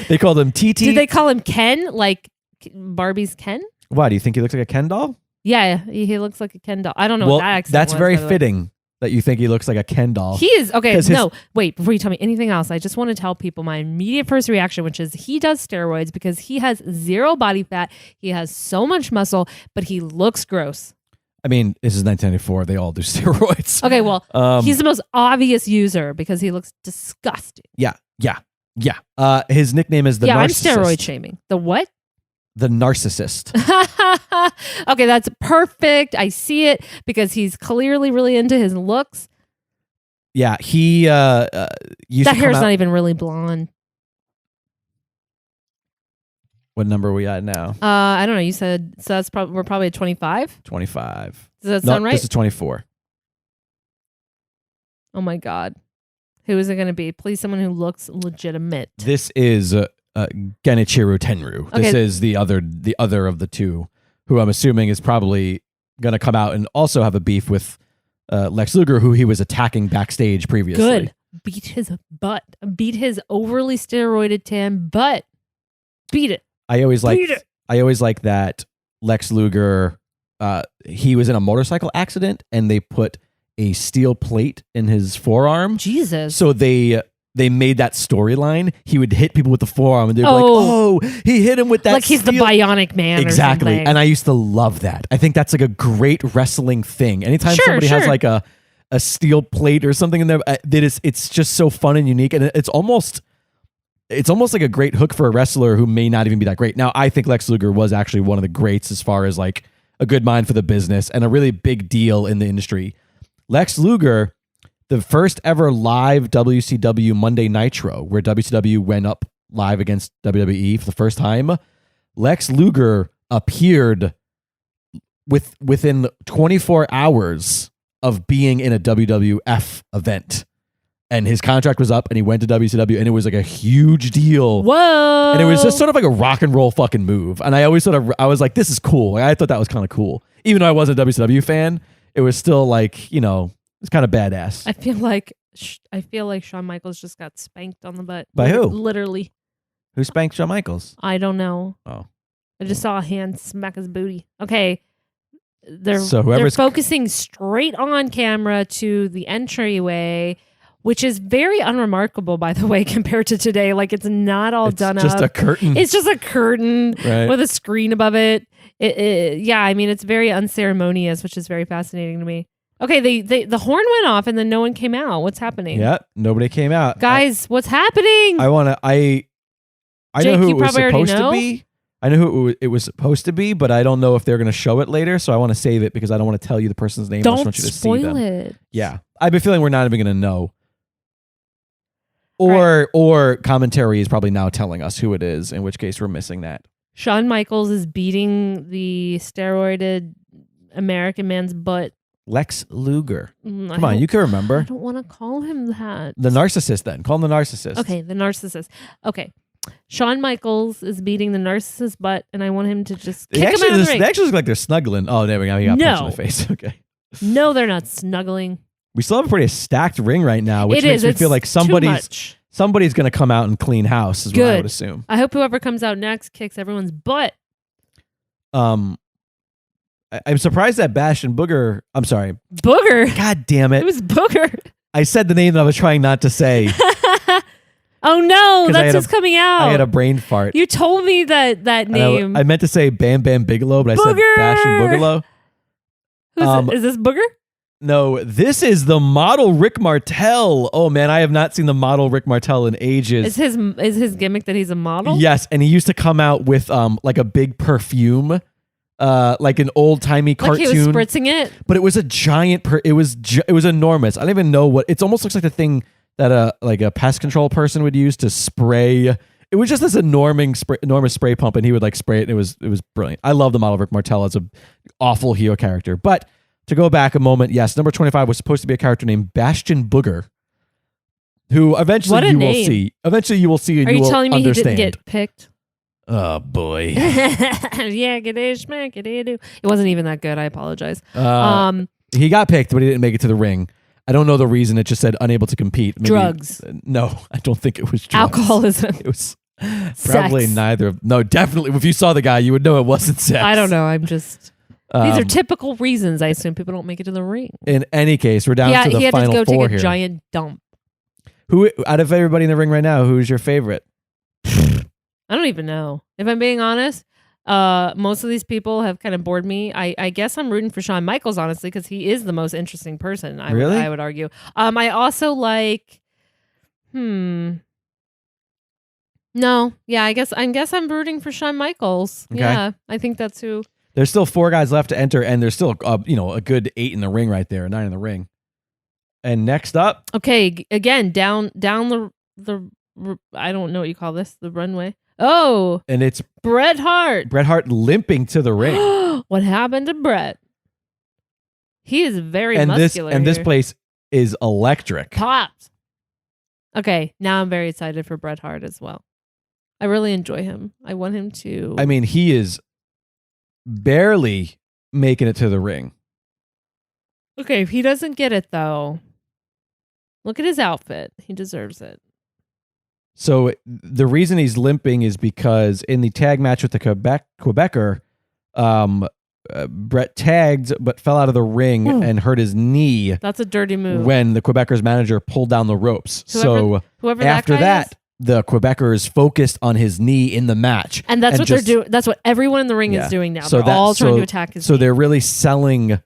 They called him TT. Did they call him Ken? Like Barbie's Ken? Why, do you think he looks like a Ken doll? Yeah, he looks like a Ken doll. I don't know what that accent that's was, very by the way. fitting that you think he looks like a Ken doll. He is. Okay, no, wait, before you tell me anything else, I just want to tell people my immediate first reaction, which is he does steroids because he has 0 body fat. He has so much muscle, but he looks gross. I mean, this is 1994. They all do steroids. Okay, well, he's the most obvious user because he looks disgusting. Yeah. His nickname is the Narcissist. I'm steroid shaming. The what? The Narcissist. Okay, that's perfect. I see it because he's clearly really into his looks. Yeah, he used that to hair's come out. not even really blonde. What number are we at now? I don't know. You said so. That's we're probably at 25. 25. Does that sound right? This is 24. Oh my god, who is it going to be? Please, someone who looks legitimate. This is Genichiro Tenryu. Okay. This is the other of the two, who I'm assuming is probably going to come out and also have a beef with Lex Luger, who he was attacking backstage previously. Good. Beat his butt. Beat his overly steroided tan butt. Beat it. I always like that Lex Luger. He was in a motorcycle accident, and they put a steel plate in his forearm. Jesus. So they made that storyline. He would hit people with the forearm, and they'd be like, "Oh, he hit him with that." Like he's the Bionic Man. Exactly. Or something. And I used to love that. I think that's like a great wrestling thing. Anytime somebody has like a steel plate or something in there, it's just so fun and unique, and it's almost like a great hook for a wrestler who may not even be that great. Now, I think Lex Luger was actually one of the greats as far as like a good mind for the business and a really big deal in the industry. Lex Luger, the first ever live WCW Monday Nitro, where WCW went up live against WWE for the first time, Lex Luger appeared within 24 hours of being in a WWF event. And his contract was up, and he went to WCW, and it was like a huge deal. Whoa! And it was just sort of like a rock and roll fucking move. And I was like, this is cool. Like, I thought that was kind of cool. Even though I wasn't a WCW fan, it was still like, it's kind of badass. I feel like Shawn Michaels just got spanked on the butt. By who? Literally. Who spanked Shawn Michaels? I don't know. Oh. I just saw a hand smack his booty. Okay. They're whoever's focusing straight on camera to the entryway, which is very unremarkable, by the way, compared to today. Like, it's not all done up. It's just a curtain. It's just a curtain Right. with a screen above it. Yeah, I mean, it's very unceremonious, which is very fascinating to me. Okay, the horn went off and then no one came out. What's happening? Yeah, nobody came out. Guys, what's happening? I Jake, know who you it was probably already supposed know? to be. I know who it was supposed to be, but I don't know if they're going to show it later, so I want to save it because I don't want to tell you the person's name. I just Don't want you to see spoil them. it. Yeah. I have a feeling we're not even going to know. Or commentary is probably now telling us who it is, in which case we're missing that. Shawn Michaels is beating the steroided American man's butt. Lex Luger. Come on, you can remember. I don't want to call him that. The narcissist then. Call him the narcissist. Okay, the narcissist. Okay. Shawn Michaels is beating the narcissist's butt, and I want him to just kick him out of the ring. They actually look like they're snuggling. Oh, there we go. He got punched in the face. Okay. No, they're not snuggling. We still have a pretty stacked ring right now, which makes me feel like somebody's going to come out and clean house, is what I would assume. I hope whoever comes out next kicks everyone's butt. I'm surprised that Bash and Booger. I'm sorry. Booger? God damn it. It was Booger. I said the name that I was trying not to say. Oh no, that's just coming out. I had a brain fart. You told me that name. I meant to say Bam Bam Bigelow, but I said Bash and Boogaloo. Is this Booger? No, this is the model Rick Martel. Oh man, I have not seen the model Rick Martel in ages. Is his gimmick that he's a model? Yes, and he used to come out with like a big perfume, like an old timey cartoon. Like he was spritzing it, but it was a giant. It was enormous. I don't even know what. It almost looks like the thing that like a pest control person would use to spray. It was just this enormous spray pump, and he would like spray it. And it was brilliant. I love the model Rick Martel as an awful heel character. But to go back a moment, yes, number 25 was supposed to be a character named Bastion Booger, who eventually will see. Eventually you will see, and you will understand. Are you telling me he didn't get picked? Oh boy. Yeah, it wasn't even that good. I apologize. He got picked, but he didn't make it to the ring. I don't know the reason. It just said unable to compete. Maybe, drugs. No, I don't think it was drugs. Alcoholism. It was probably neither. No, definitely. If you saw the guy, you would know it wasn't sex. I don't know. I'm just... These are typical reasons I assume people don't make it to the ring. In any case, we're down to the final four here. He had to go take a giant dump. Who, out of everybody in the ring right now, who's your favorite? I don't even know. If I'm being honest, most of these people have kind of bored me. I guess I'm rooting for Shawn Michaels, honestly, because he is the most interesting person, I would argue. I also like... No. Yeah, I guess I'm rooting for Shawn Michaels. Okay. Yeah, I think that's who... There's still 4 guys left to enter, and there's still a good 8 in the ring right there, 9 in the ring. And next up, okay, again down the I don't know what you call this, the runway. Oh, and it's Bret Hart. Bret Hart limping to the ring. What happened to Bret? He is very muscular. This place is electric. Popped. Okay, now I'm very excited for Bret Hart as well. I really enjoy him. I want him to. I mean, he is barely making it to the ring. Okay, if he doesn't get it though, look at his outfit. He deserves it. So the reason he's limping is because in the tag match with the Quebecer, Bret tagged but fell out of the ring and hurt his knee. That's a dirty move. When the Quebecer's manager pulled down the ropes. Whoever after that, the Quebecers focused on his knee in the match. And that's what they're doing. That's what everyone in the ring is doing now. So they're all trying to attack his knee. So they're really selling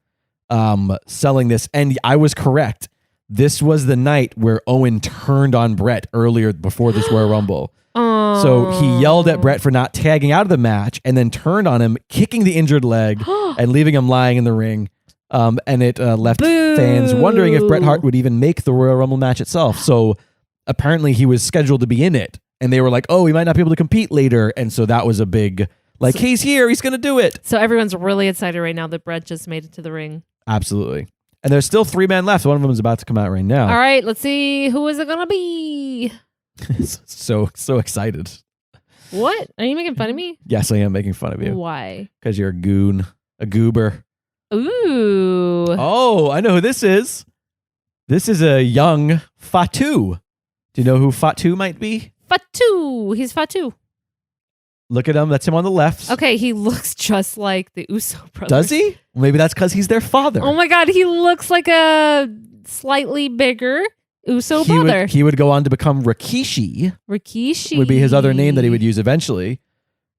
this. And I was correct. This was the night where Owen turned on Bret earlier before this Royal Rumble. So he yelled at Bret for not tagging out of the match and then turned on him, kicking the injured leg and leaving him lying in the ring. And it left fans wondering if Bret Hart would even make the Royal Rumble match itself. So apparently he was scheduled to be in it. And they were like, oh, he might not be able to compete later. And so that was a big, he's here. He's going to do it. So everyone's really excited right now that Bret just made it to the ring. Absolutely. And there's still 3 men left. One of them is about to come out right now. All right, let's see. Who is it going to be? so excited. What? Are you making fun of me? Yes, I am making fun of you. Why? Because you're a goon, a goober. Ooh. Oh, I know who this is. This is a young Fatu. Do you know who Fatu might be? Fatu. He's Fatu. Look at him. That's him on the left. Okay, he looks just like the Uso brothers. Does he? Well, maybe that's because he's their father. Oh my God, he looks like a slightly bigger Uso brother. He would go on to become Rikishi. Rikishi would be his other name that he would use eventually.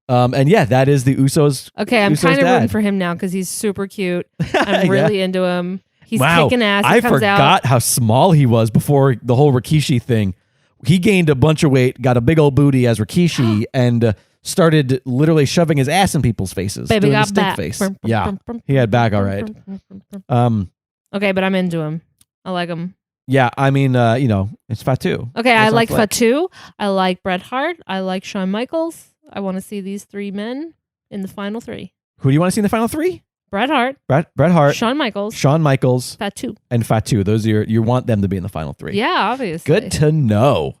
And yeah, that is the Usos. Okay, I'm kind of rooting for him now because he's super cute. I'm really into him. He's kicking ass. I forgot how small he was before the whole Rikishi thing. He gained a bunch of weight, got a big old booty as Rikishi, and started literally shoving his ass in people's faces. Baby doing got the stink back. face. Yeah, he had back all right. Okay, but I'm into him. I like him. Yeah, I mean, it's Fatu. Okay, I That's like our flick. Fatu. I like Bret Hart. I like Shawn Michaels. I want to see these three men in the final three. Who do you want to see in the final three? Bret Hart, Bret Hart, Shawn Michaels, Shawn Michaels, Fatu. and Fatu. Those are you want them to be in the final three. Yeah, obviously. Good to know.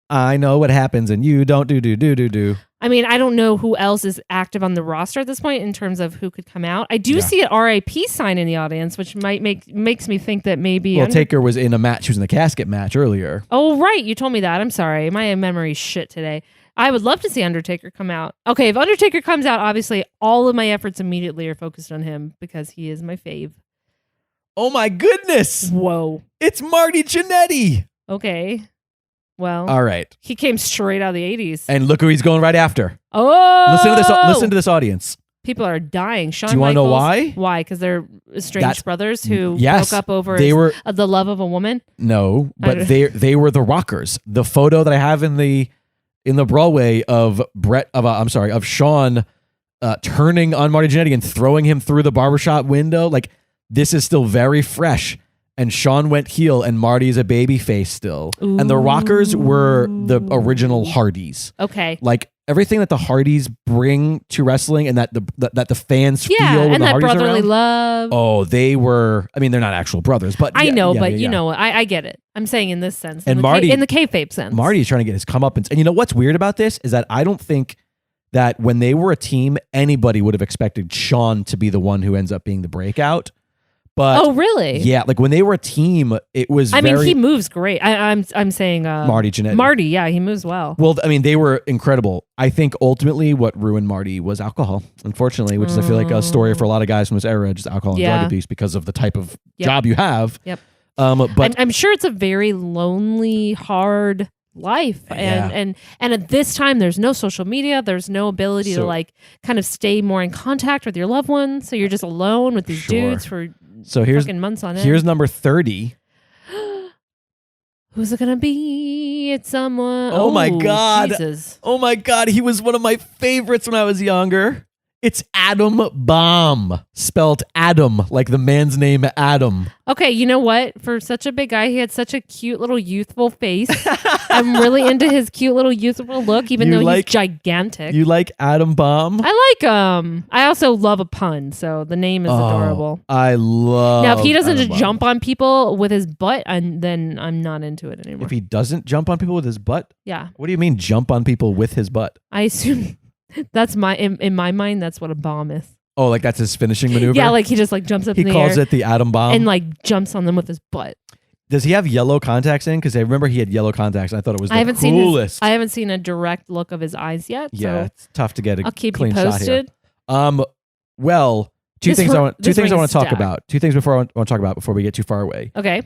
I know what happens and you don't do. I mean, I don't know who else is active on the roster at this point in terms of who could come out. I do Yeah. see an RIP sign in the audience, which makes me think that maybe. Well, Taker was in a match. She was in the casket match earlier. Oh, right. You told me that. I'm sorry. My memory's shit today. I would love to see Undertaker come out. Okay, if Undertaker comes out, obviously all of my efforts immediately are focused on him because he is my fave. Oh my goodness! Whoa. It's Marty Jannetty. Okay. Well, All right, he came straight out of the 80s. and look who he's going right after. Oh! Listen to this audience. People are dying. Shawn Do you want to know Michaels- why? Why? Because they're estranged brothers who Yes, broke up over they were the love of a woman. no, I but don't- they were the Rockers. The photo that I have in the Broadway of Shawn turning on Marty Jannetty and throwing him through the barbershop window. Like this is still very fresh. And Shawn went heel, and Marty is a baby face still. And the Rockers were the original Hardys. Okay. Like everything that the Hardys bring to wrestling, and that the fans feel Yeah, when and the that Hardys are brotherly around. love. Oh, they were. I mean, they're not actual brothers, but I yeah, know, yeah, but yeah, you yeah. know, I get it. I'm saying in this sense. And in Marty- in the kayfabe sense. Marty's trying to get his comeuppance. And you know what's weird about this is that I don't think that when they were a team, anybody would have expected Shawn to be the one who ends up being the breakout. But Oh, really? yeah, like when they were a team, it was I mean, very he moves great. I'm saying Marty Jannetty. Marty, yeah, he moves well. Well, I mean, they were incredible. I think ultimately what ruined Marty was alcohol, unfortunately, which is I feel like a story for a lot of guys from this era, just alcohol and Yeah. drug abuse because of the type of Yep. job you have. Yep. But I'm sure it's a very lonely, hard life, and at this time, there's no social media. There's no ability to So- like kind of stay more in contact with your loved ones. So you're just alone with these Sure. dudes for so here's fucking months on end. here's number 30. Who's it gonna be? It's someone. Oh my God. Jesus. Oh my God, he was one of my favorites when I was younger. It's Adam Bomb, spelled Adam, like the man's name Adam. Okay, you know what? For such a big guy, he had such a cute little youthful face. I'm really into his cute little youthful look, even You though like- he's gigantic. You like Adam Bomb? I like I also love a pun, so the name is adorable. I love. Now, if he doesn't Adam just Bomb. jump on people with his butt, then I'm not into it anymore. If he doesn't jump on people with his butt, Yeah, what do you mean jump on people with his butt? I assume that's in my mind. That's what a bomb is. Oh, like that's his finishing maneuver. Yeah, like he just like jumps up he in the calls air it the Adam Bomb. and like jumps on them with his butt. Does he have yellow contacts in? Because I remember he had yellow contacts. And I thought it was the I haven't coolest. I haven't seen a direct look of his eyes yet. Yeah, So it's tough to get a I'll keep you clean shot here. posted. Well, two This things ring- I want this to ring is talk stacked. about. Two things before I want to talk about before we get too far away. Okay.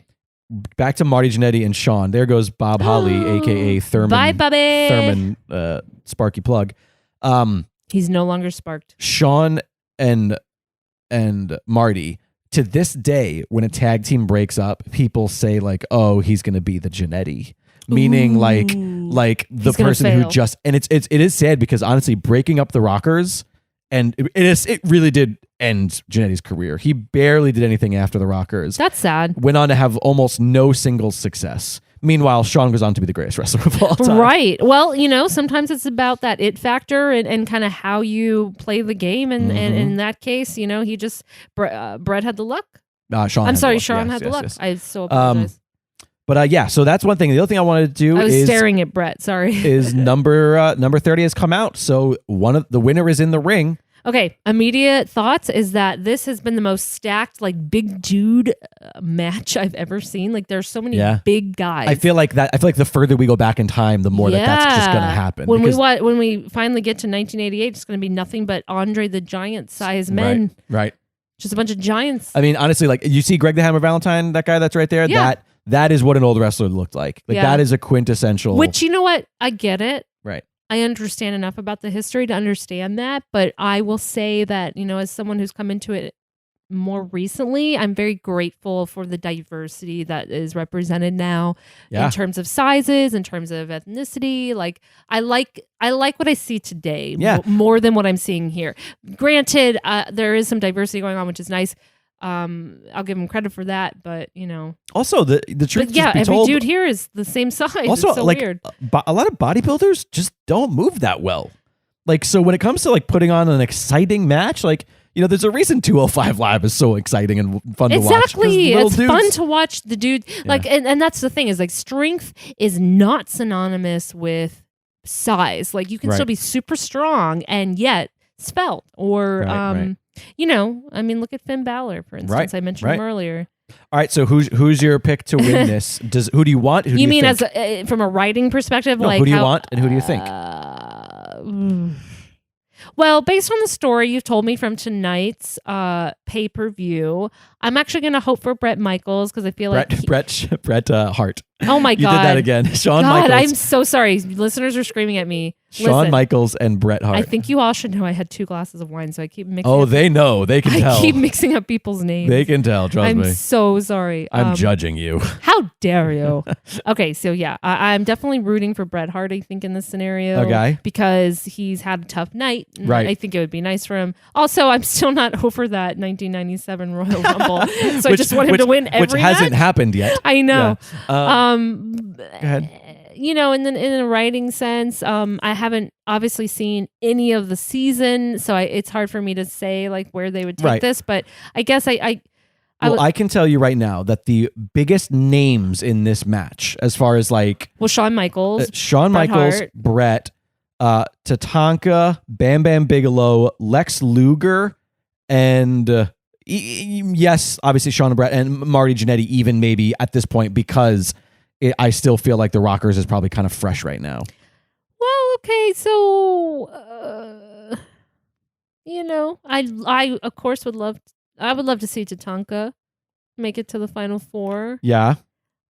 Back to Marty Jannetty and Shawn. There goes Bob Holly, aka Thurman. Bye, Bobby. Thurman, Sparky plug. He's no longer sparked. Shawn and Marty. To this day, when a tag team breaks up, people say like, "Oh, he's going to be the Jannetty," meaning like the He's gonna person who fail. just. And it is sad because honestly, breaking up the Rockers, and it really did end Jannetty's career. He barely did anything after the Rockers. That's sad. Went on to have almost no single success. Meanwhile, Shawn goes on to be the greatest wrestler of all time. Right. Well, sometimes it's about that it factor and kind of how you play the game. And in that case, he just, Bret had the luck. Shawn. I'm had sorry, the luck. Shawn Yes, had the yes, luck. yes. I so apologize. But yeah, so that's one thing. The other thing I wanted to do I was is staring at Bret. Sorry. is number 30 has come out. So the winner is in the ring. Okay. Immediate thoughts is that this has been the most stacked, like big dude match I've ever seen. Like there's so many Yeah. big guys. I feel like the further we go back in time, the more that's just going to happen. When because- when we finally get to 1988, it's going to be nothing but Andre the Giant size men. Right. Just a bunch of giants. I mean, honestly, like you see Greg the Hammer Valentine, that guy that's right there. Yeah. That is what an old wrestler looked like. Like Yeah. that is a quintessential. Which, you know what? I get it. Right. I understand enough about the history to understand that, but I will say that, as someone who's come into it more recently, I'm very grateful for the diversity that is represented now Yeah. in terms of sizes, in terms of ethnicity. Like I like what I see today Yeah. more than what I'm seeing here. Granted, there is some diversity going on, which is nice. I'll give him credit for that, but Also, the truth but yeah, just be every told, dude here is the same size. also, it's so like, weird. a lot of bodybuilders just don't move that well. Like, so when it comes to like putting on an exciting match, like, there's a reason 205 Live is so exciting and fun to watch. 'Cause Exactly. little It's dudes- fun to watch the dude. Like, and that's the thing is like strength is not synonymous with size. Like you can still be super strong and yet svelte or, Right. I mean, look at Finn Balor, for instance. Right, I mentioned him earlier. All right, so who's your pick to win this? Who do you want? Who do You mean think? from a writing perspective? No, like who do you want and who do you think? Well, based on the story you've told me from tonight's pay-per-view, I'm actually going to hope for Bret Michaels because I feel Bret Hart. Oh my You God. did that again. Shawn God, Michaels. I'm so sorry. Listeners are screaming at me. Shawn Listen, Michaels and Bret Hart. I think you all should know I had 2 glasses of wine, so I keep mixing. Oh, up, they know. They can tell. I keep mixing up people's names. They can tell. Trust I'm me. so sorry. I'm judging you. How dare you? Okay, so yeah, I'm definitely rooting for Bret Hart, I think, in this scenario. Okay. Because he's had a tough night. And Right. I think it would be nice for him. Also, I'm still not over that 1997 Royal Rumble. So I just want him to win every Which hasn't match. happened yet. I know. Yeah. Go ahead. And then in a writing sense, I haven't obviously seen any of the season, so it's hard for me to say like where they would take Right. this. But I guess I can tell you right now that the biggest names in this match, as far as like Shawn Michaels, Shawn Bret Michaels, Hart. Bret, Tatanka, Bam Bam Bigelow, Lex Luger, and yes, obviously Shawn and Bret and Marty Jannetty, even maybe at this point because I still feel like the Rockers is probably kind of fresh right now. Well, okay, so I of course would love to see Tatanka make it to the final 4. Yeah.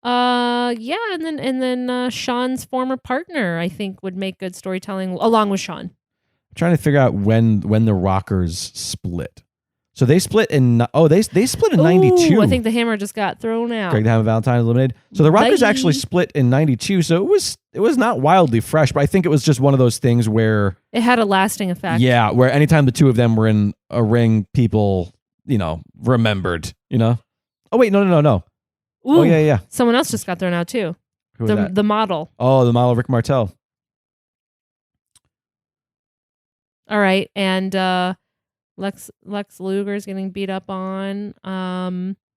And then Shawn's former partner I think would make good storytelling along with Shawn. I'm trying to figure out when the Rockers split. So they split in they split in 92. I think the hammer just got thrown out. Greg the Hammer Valentine eliminated. So the Rockers Bye. actually split in 92. So it was not wildly fresh, but I think it was just one of those things where It had a lasting effect. yeah, where anytime the two of them were in a ring, people, remembered, Oh wait, no. Ooh, Oh yeah. someone else just got thrown out too. Who was that? The model. Oh, the model Rick Martel. All right, and Lex Luger is getting beat up on.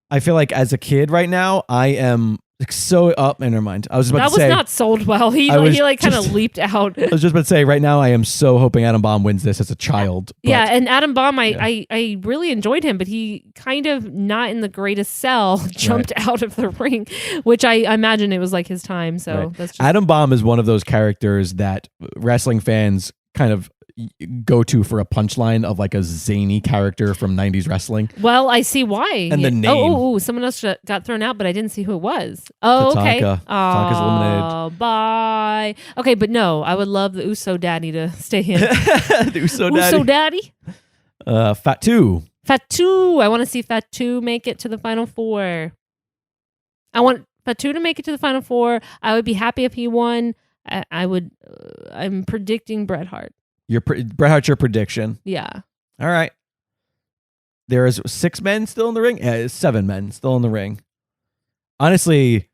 I feel like as a kid right now, I am so up. Never mind. I was just about That to was say. not sold well. He I was kind of just- leaped out. I was just about to say. Right now, I am so hoping Adam Bomb wins this as a child. But Yeah, and Adam Bomb, I really enjoyed him, but he kind of not in the greatest sell jumped out of the ring, which I imagine it was like his time. So Right. that's just Adam Bomb is one of those characters that wrestling fans kind of go to for a punchline of like a zany character from 90s wrestling. well, I see why. And the name. Oh, someone else got thrown out, but I didn't see who it was. Oh, okay. Tatanka. Tatanka's eliminated. Bye. Okay, but no, I would love the Uso Daddy to stay in. The Uso Daddy. Uso Daddy. Fatu. Fatu. I want to see Fatu make it to the final 4. I want Fatu to make it to the final 4. I would be happy if he won. I'm predicting Bret Hart. Bret Hart's your prediction. Yeah. All right. There is 6 men still in the ring. 7 men still in the ring. Honestly,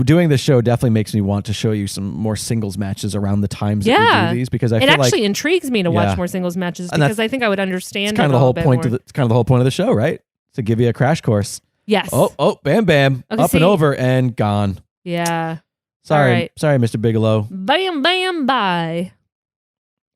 doing this show definitely makes me want to show you some more singles matches around the times that we do these because I it feel like actually intrigues me to watch Yeah. more singles matches And because I think I would understand it's kind of it the a whole little bit point more. it's kind of the whole point of the show, right? To give you a crash course. Yes. Oh, bam, bam, Okay, up see- and over and gone. Yeah. Sorry, All right. sorry, Mr. Bigelow. Bam, bam, bye.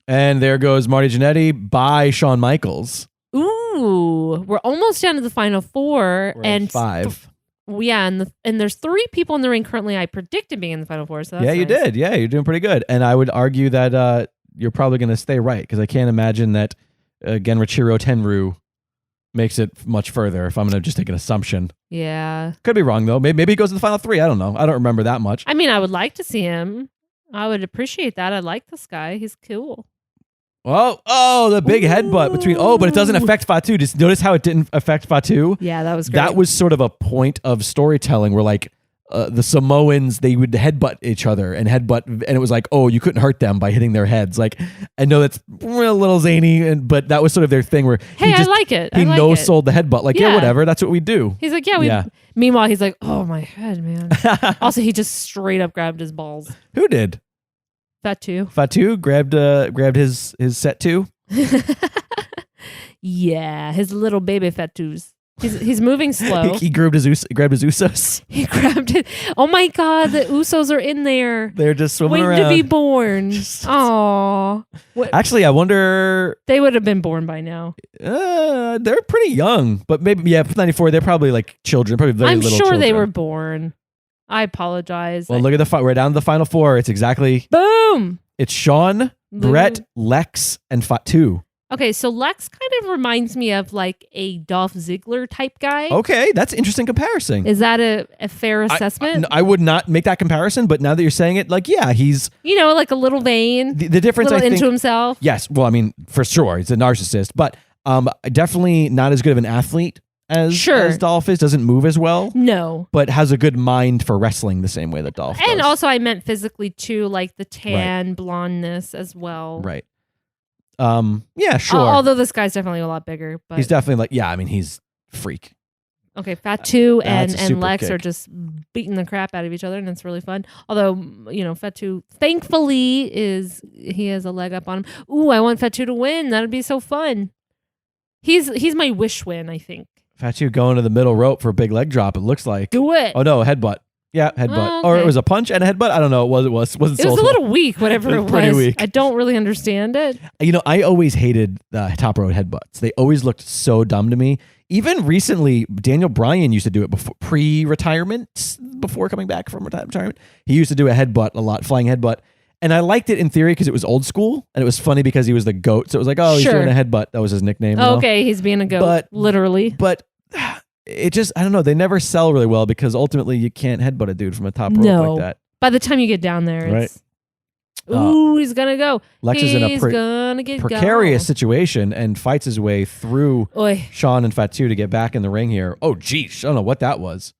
And there goes Marty Jannetty by Shawn Michaels. Ooh, we're almost down to the final 4, We're at and 5. and there's 3 people in the ring currently. I predicted being in the final 4. So that's Yeah, you nice. did. Yeah, you're doing pretty good. And I would argue that you're probably going to stay right because I can't imagine that Genrichiro Tenryu makes it much further if I'm going to just take an assumption. Yeah. Could be wrong, though. Maybe he goes to the final 3. I don't know. I don't remember that much. I mean, I would like to see him. I would appreciate that. I like this guy. He's cool. Oh, the big headbutt between. Oh, but it doesn't affect Fatu. Just notice how it didn't affect Fatu. Yeah, that was great. That was sort of a point of storytelling where, like, the Samoans, they would headbutt each other and it was like, oh, you couldn't hurt them by hitting their heads. Like, I know that's a little zany, but that was sort of their thing where I like it. He no-sold the headbutt. Like, yeah, whatever, that's what we do. He's like, Meanwhile, he's like, oh, my head, man. Also, he just straight up grabbed his balls. Who did? Fatu. Fatu grabbed his set too. Yeah, his little baby Fatus. He's moving slow. He grabbed his Usos. He grabbed it. Oh my God, the Usos are in there. They're just swimming around. Waiting to be born. Aww. Actually, I wonder. They would have been born by now. They're pretty young, but maybe 94. They're probably like children, probably very little children. I'm sure they were born. I apologize. Well, look at we're down to the final four. It's exactly boom. It's Shawn, Bret, Lex, and Fatu. Okay, so Lex kind of reminds me of like a Dolph Ziggler type guy. Okay, that's an interesting comparison. Is that a fair assessment? I would not make that comparison, but now that you're saying it, like, yeah, he's... like a little vain. The difference, I think... into himself. Yes, well, I mean, for sure, he's a narcissist, but definitely not as good of an athlete as Dolph is. Doesn't move as well. No. But has a good mind for wrestling the same way that Dolph does. And also, I meant physically, too, like the tan, blondness as well. Right. Yeah, sure. Although this guy's definitely a lot bigger, but he's definitely like, yeah, I mean, he's freak. Okay, Fatu and Lex kick. are just beating the crap out of each other, and it's really fun. Although, Fatu, thankfully, he has a leg up on him. Ooh, I want Fatu to win. That'd be so fun. He's my wish win, I think. Fatu going to the middle rope for a big leg drop, it looks like. Do it. Oh, no, headbutt. Yeah, headbutt. Oh, okay. Or it was a punch and a headbutt. I don't know. It wasn't It was a little weak, whatever it was. Pretty weak. I don't really understand it. I always hated top rope headbutts. They always looked so dumb to me. Even recently, Daniel Bryan used to do it before pre-retirement, before coming back from retirement. He used to do a headbutt a lot, flying headbutt. And I liked it in theory because it was old school and it was funny because he was the GOAT. So it was like, oh, he's doing a headbutt. That was his nickname. Okay, he's being a GOAT, literally. But it just, I don't know, they never sell really well because ultimately you can't headbutt a dude from a top rope like that. By the time you get down there, it's, he's going to go. Lex is in a precarious situation and fights his way through Shawn and Fatu to get back in the ring here. Oh, geez. I don't know what that was.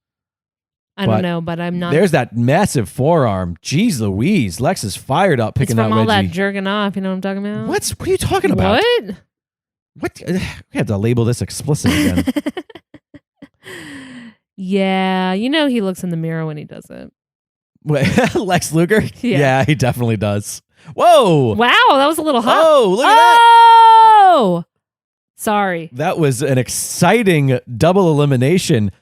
I don't know, but I'm not. There's that massive forearm. Jeez Louise. Lex is fired up picking out Reggie. It's from all that jerking off. You know what I'm talking about? What are you talking about? What? We have to label this explicit again. Yeah, he looks in the mirror when he does it. Wait, Lex Luger? Yeah, he definitely does. Whoa! Wow, that was a little hot. Oh, look at that! Oh! Sorry. That was an exciting double elimination.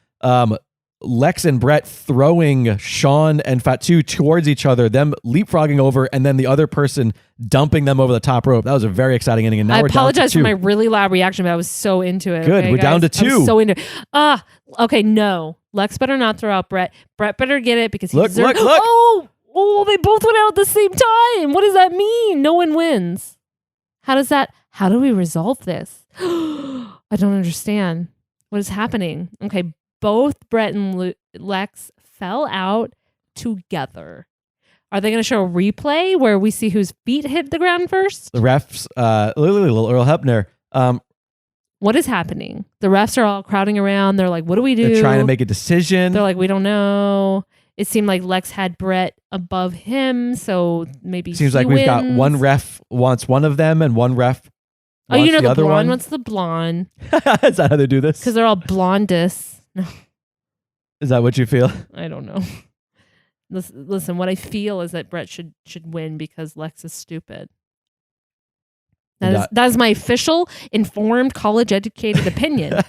Lex and Bret throwing Shawn and Fatu towards each other, them leapfrogging over, and then the other person dumping them over the top rope. That was a very exciting ending. And now I apologize for my really loud reaction, but I was so into it. Good. We're down to 2. I was so into it. Okay, no. Lex better not throw out Bret. Bret better get it because he's... Look. Oh, they both went out at the same time. What does that mean? No one wins. How do we resolve this? I don't understand. What is happening? Okay, both Bret and Lex fell out together. Are they going to show a replay where we see whose feet hit the ground first? The refs, little Earl Hebner. What is happening? The refs are all crowding around. They're like, what do we do? They're trying to make a decision. They're like, we don't know. It seemed like Lex had Bret above him, so maybe seems like we've got one ref wants one of them and one ref wants the other blonde one. wants the blonde. Is that how they do this? Because they're all blondists. No. Is that what you feel? I don't know. Listen, what I feel is that Bret should win because Lex is stupid. That is my official, informed, college-educated opinion.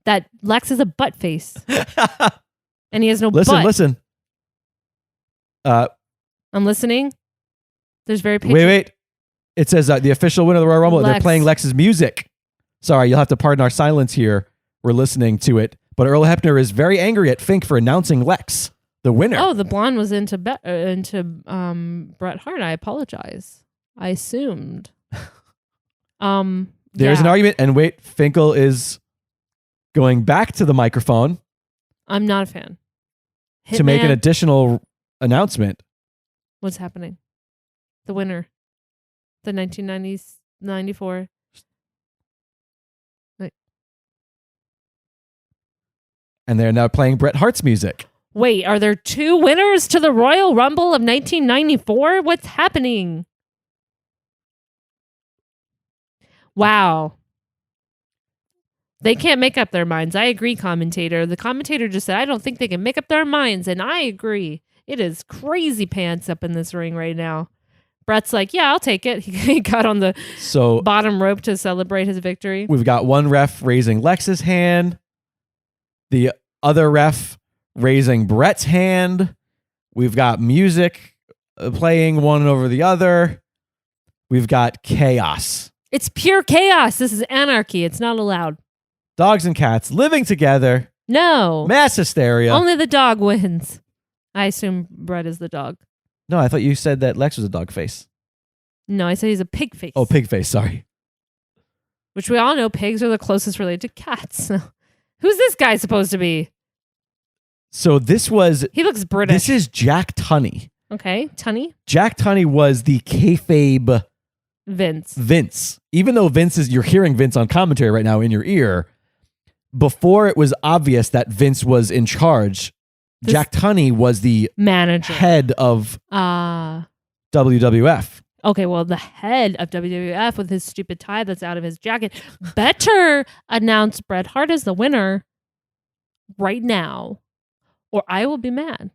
That Lex is a butt face. And he has no butt. Listen. I'm listening. There's very patient. Wait. It says the official winner of the Royal Rumble. They're playing Lex's music. Sorry, you'll have to pardon our silence here. We're listening to it. But Earl Hebner is very angry at Fink for announcing Lex the winner. Oh, the blonde was into Bret Hart. I apologize. I assumed. There's an argument, and wait, Finkel is going back to the microphone. I'm not a fan. To make an additional announcement. What's happening? The winner. The 1990s, 94. And they're now playing Bret Hart's music. Wait, are there 2 winners to the Royal Rumble of 1994? What's happening? Wow. They can't make up their minds. I agree, commentator. The commentator just said, I don't think they can make up their minds. And I agree. It is crazy pants up in this ring right now. Bret's like, yeah, I'll take it. He got on the bottom rope to celebrate his victory. We've got one ref raising Lex's hand. The other ref raising Bret's hand. We've got music playing one over the other. We've got chaos. It's pure chaos. This is anarchy. It's not allowed. Dogs and cats living together. No. Mass hysteria. Only the dog wins. I assume Bret is the dog. No, I thought you said that Lex was a dog face. No, I said he's a pig face. Oh, pig face. Sorry. Which we all know pigs are the closest related to cats. Who's this guy supposed to be? So He looks British. This is Jack Tunney. Okay, Tunney. Jack Tunney was the kayfabe Vince. Even though you're hearing Vince on commentary right now in your ear, before it was obvious that Vince was in charge, Jack Tunney was the manager, head of WWF. Okay, well, the head of WWF with his stupid tie that's out of his jacket better announce Bret Hart as the winner right now, or I will be mad.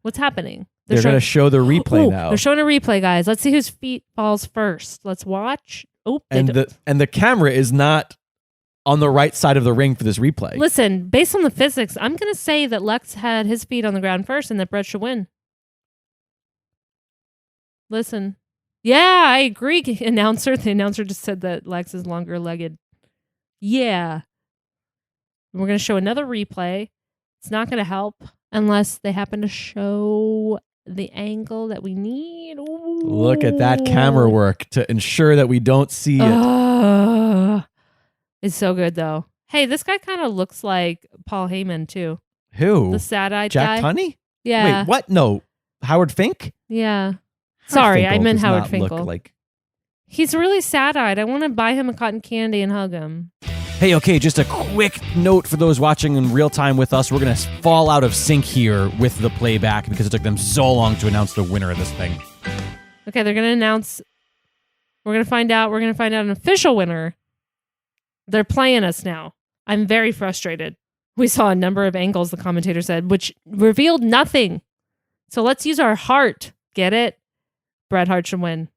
What's happening? They're going to show the replay now. They're showing a replay, guys. Let's see whose feet falls first. Let's watch. And the camera is not on the right side of the ring for this replay. Listen, based on the physics, I'm going to say that Lex had his feet on the ground first and that Bret should win. Listen. Yeah, I agree, announcer. The announcer just said that Lex is longer legged. Yeah. We're going to show another replay. It's not going to help unless they happen to show the angle that we need. Ooh. Look at that camera work to ensure that we don't see it. It's so good, though. Hey, this guy kind of looks like Paul Heyman, too. Who? The sad-eyed guy. Jack Tunney? Yeah. Wait, what? No. Howard Fink? Yeah. Sorry, I meant Howard Finkel. Like... He's really sad-eyed. I want to buy him a cotton candy and hug him. Hey, okay, just a quick note for those watching in real time with us. We're going to fall out of sync here with the playback because it took them so long to announce the winner of this thing. Okay, they're going to announce. We're going to find out an official winner. They're playing us now. I'm very frustrated. We saw a number of angles, the commentator said, which revealed nothing. So let's use our heart. Get it? Bret Hart should win.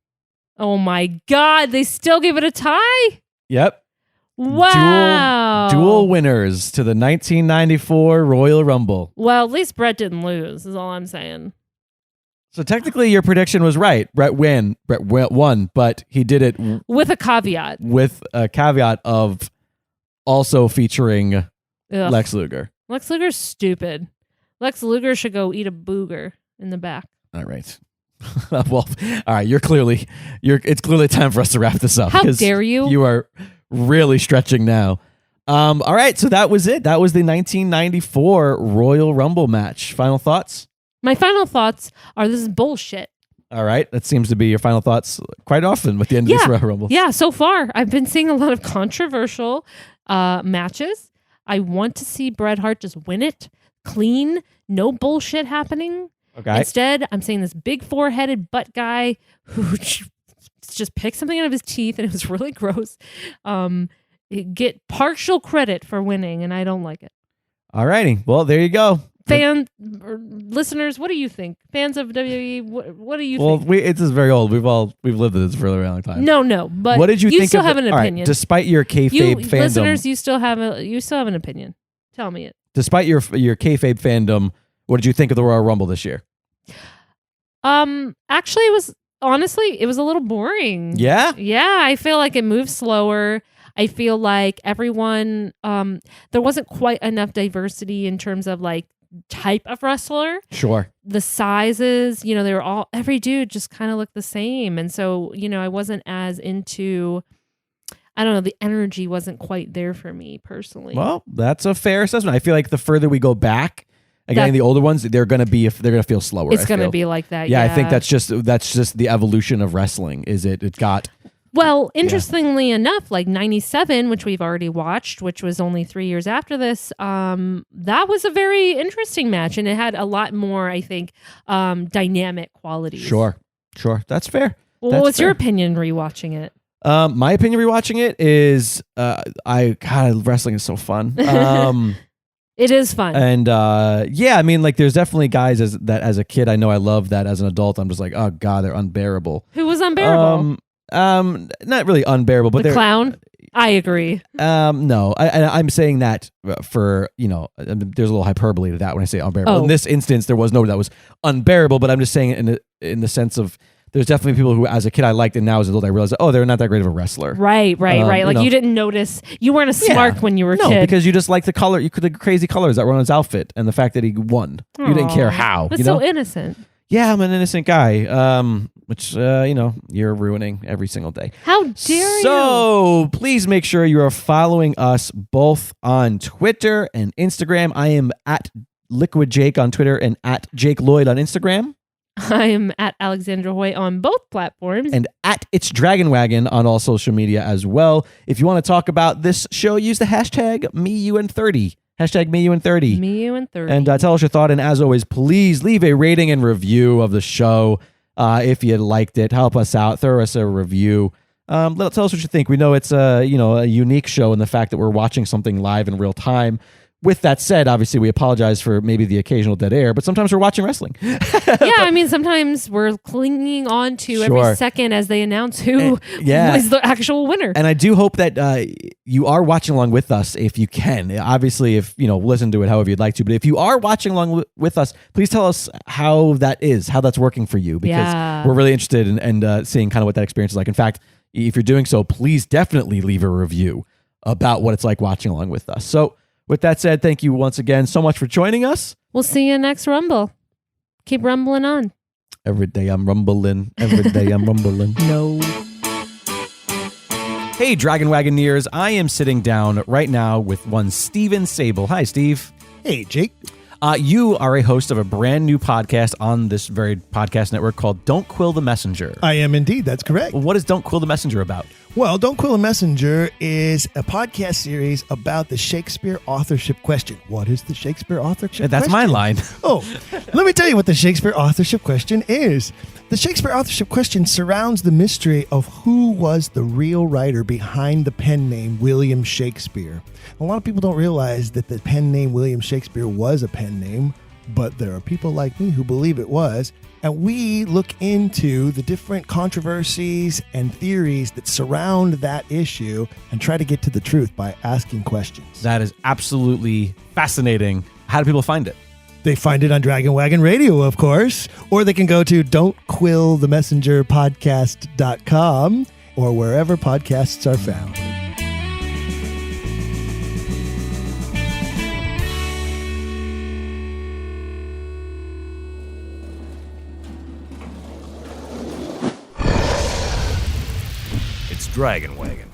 Oh my God, they still give it a tie? Yep. Wow. Dual winners to the 1994 Royal Rumble. Well, at least Bret didn't lose, is all I'm saying. So technically your prediction was right. Bret won, but he did it with a caveat. With a caveat of also featuring Lex Luger. Lex Luger's stupid. Lex Luger should go eat a booger in the back. All right. Well, all right. It's clearly time for us to wrap this up. How dare you? You are really stretching now. All right. So that was it. That was the 1994 Royal Rumble match. Final thoughts? My final thoughts are this is bullshit. All right. That seems to be your final thoughts quite often with the end of these Royal Rumbles. Yeah. So far, I've been seeing a lot of controversial matches. I want to see Bret Hart just win it clean. No bullshit happening. Okay. Instead, I'm seeing this big four-headed butt guy who just picked something out of his teeth, and it was really gross. Get partial credit for winning, and I don't like it. All righty. Well, there you go. Listeners, what do you think? Fans of WWE, what do you think? Well, it's very old. We've lived this for a really long time. No. But what did you think still have an opinion. Right, despite your kayfabe fandom, listeners, you still have an opinion. Tell me it. Despite your kayfabe fandom, what did you think of the Royal Rumble this year? Actually, it was a little boring. Yeah? Yeah, I feel like it moves slower. I feel like everyone, there wasn't quite enough diversity in terms of like type of wrestler. Sure. The sizes, they were every dude just kind of looked the same. And so, I wasn't as into, I don't know, the energy wasn't quite there for me personally. Well, that's a fair assessment. I feel like the further we go back, again, the older ones, they're gonna feel slower. It's gonna be like that. Yeah, I think that's just the evolution of wrestling. Is it got Well, interestingly enough, like 97, which we've already watched, which was only 3 years after this, that was a very interesting match, and it had a lot more, I think, dynamic qualities. Sure. That's fair. Well, what's your opinion rewatching it? My opinion rewatching it is, God, wrestling is so fun. It is fun. And yeah, I mean, like, there's definitely guys as a kid I know I love that as an adult I'm just like, oh God, they're unbearable. Who was unbearable? Not really unbearable, but the clown. I agree. No, I'm saying that for, there's a little hyperbole to that when I say unbearable. Oh. In this instance, there was nobody that was unbearable, but I'm just saying it in the sense of there's definitely people who, as a kid, I liked, and now as an adult, I realized, they're not that great of a wrestler. Right. Like you didn't notice. You weren't a smart when you were a kid. No, because you just like the color. You could the crazy colors that were on his outfit, and the fact that he won. Aww. You didn't care how. That's so innocent. Yeah, I'm an innocent guy. Which you're ruining every single day. How dare you? So please make sure you are following us both on Twitter and Instagram. I am at Liquid Jake on Twitter and at Jake Lloyd on Instagram. I am at Alexandra Hoy on both platforms. And at It's Dragon Wagon on all social media as well. If you want to talk about this show, use the hashtag #MeYouAnd30. Hashtag #MeYouAnd30. #MeYouAnd30. And tell us your thought. And as always, please leave a rating and review of the show. If you liked it, help us out. Throw us a review. Tell us what you think. We know it's a unique show in the fact that we're watching something live in real time. With that said, obviously, we apologize for maybe the occasional dead air, but sometimes we're watching wrestling. Yeah, I mean, sometimes we're clinging on to every second as they announce who is the actual winner. And I do hope that you are watching along with us if you can. Obviously, if listen to it however you'd like to. But if you are watching along with us, please tell us how that's working for you, because we're really interested in seeing kind of what that experience is like. In fact, if you're doing so, please definitely leave a review about what it's like watching along with us. So, with that said, thank you once again so much for joining us. We'll see you next Rumble. Keep rumbling on. Every day I'm rumbling. Every day I'm rumbling. No. Hey, Dragon Wagoneers. I am sitting down right now with one Steven Sable. Hi, Steve. Hey, Jake. You are a host of a brand new podcast on this very podcast network called Don't Quill the Messenger. I am indeed. That's correct. What is Don't Quill the Messenger about? Well, Don't Quill the Messenger is a podcast series about the Shakespeare authorship question. What is the Shakespeare authorship That's question? my line. Oh, let me tell you what the Shakespeare authorship question is. The Shakespeare authorship question surrounds the mystery of who was the real writer behind the pen name William Shakespeare. A lot of people don't realize that the pen name William Shakespeare was a pen name, but there are people like me who believe it was. And we look into the different controversies and theories that surround that issue and try to get to the truth by asking questions. That is absolutely fascinating. How do people find it? They find it on Dragon Wagon Radio, of course, or they can go to don'tquillthemessengerpodcast.com or wherever podcasts are found. Dragon Wagon.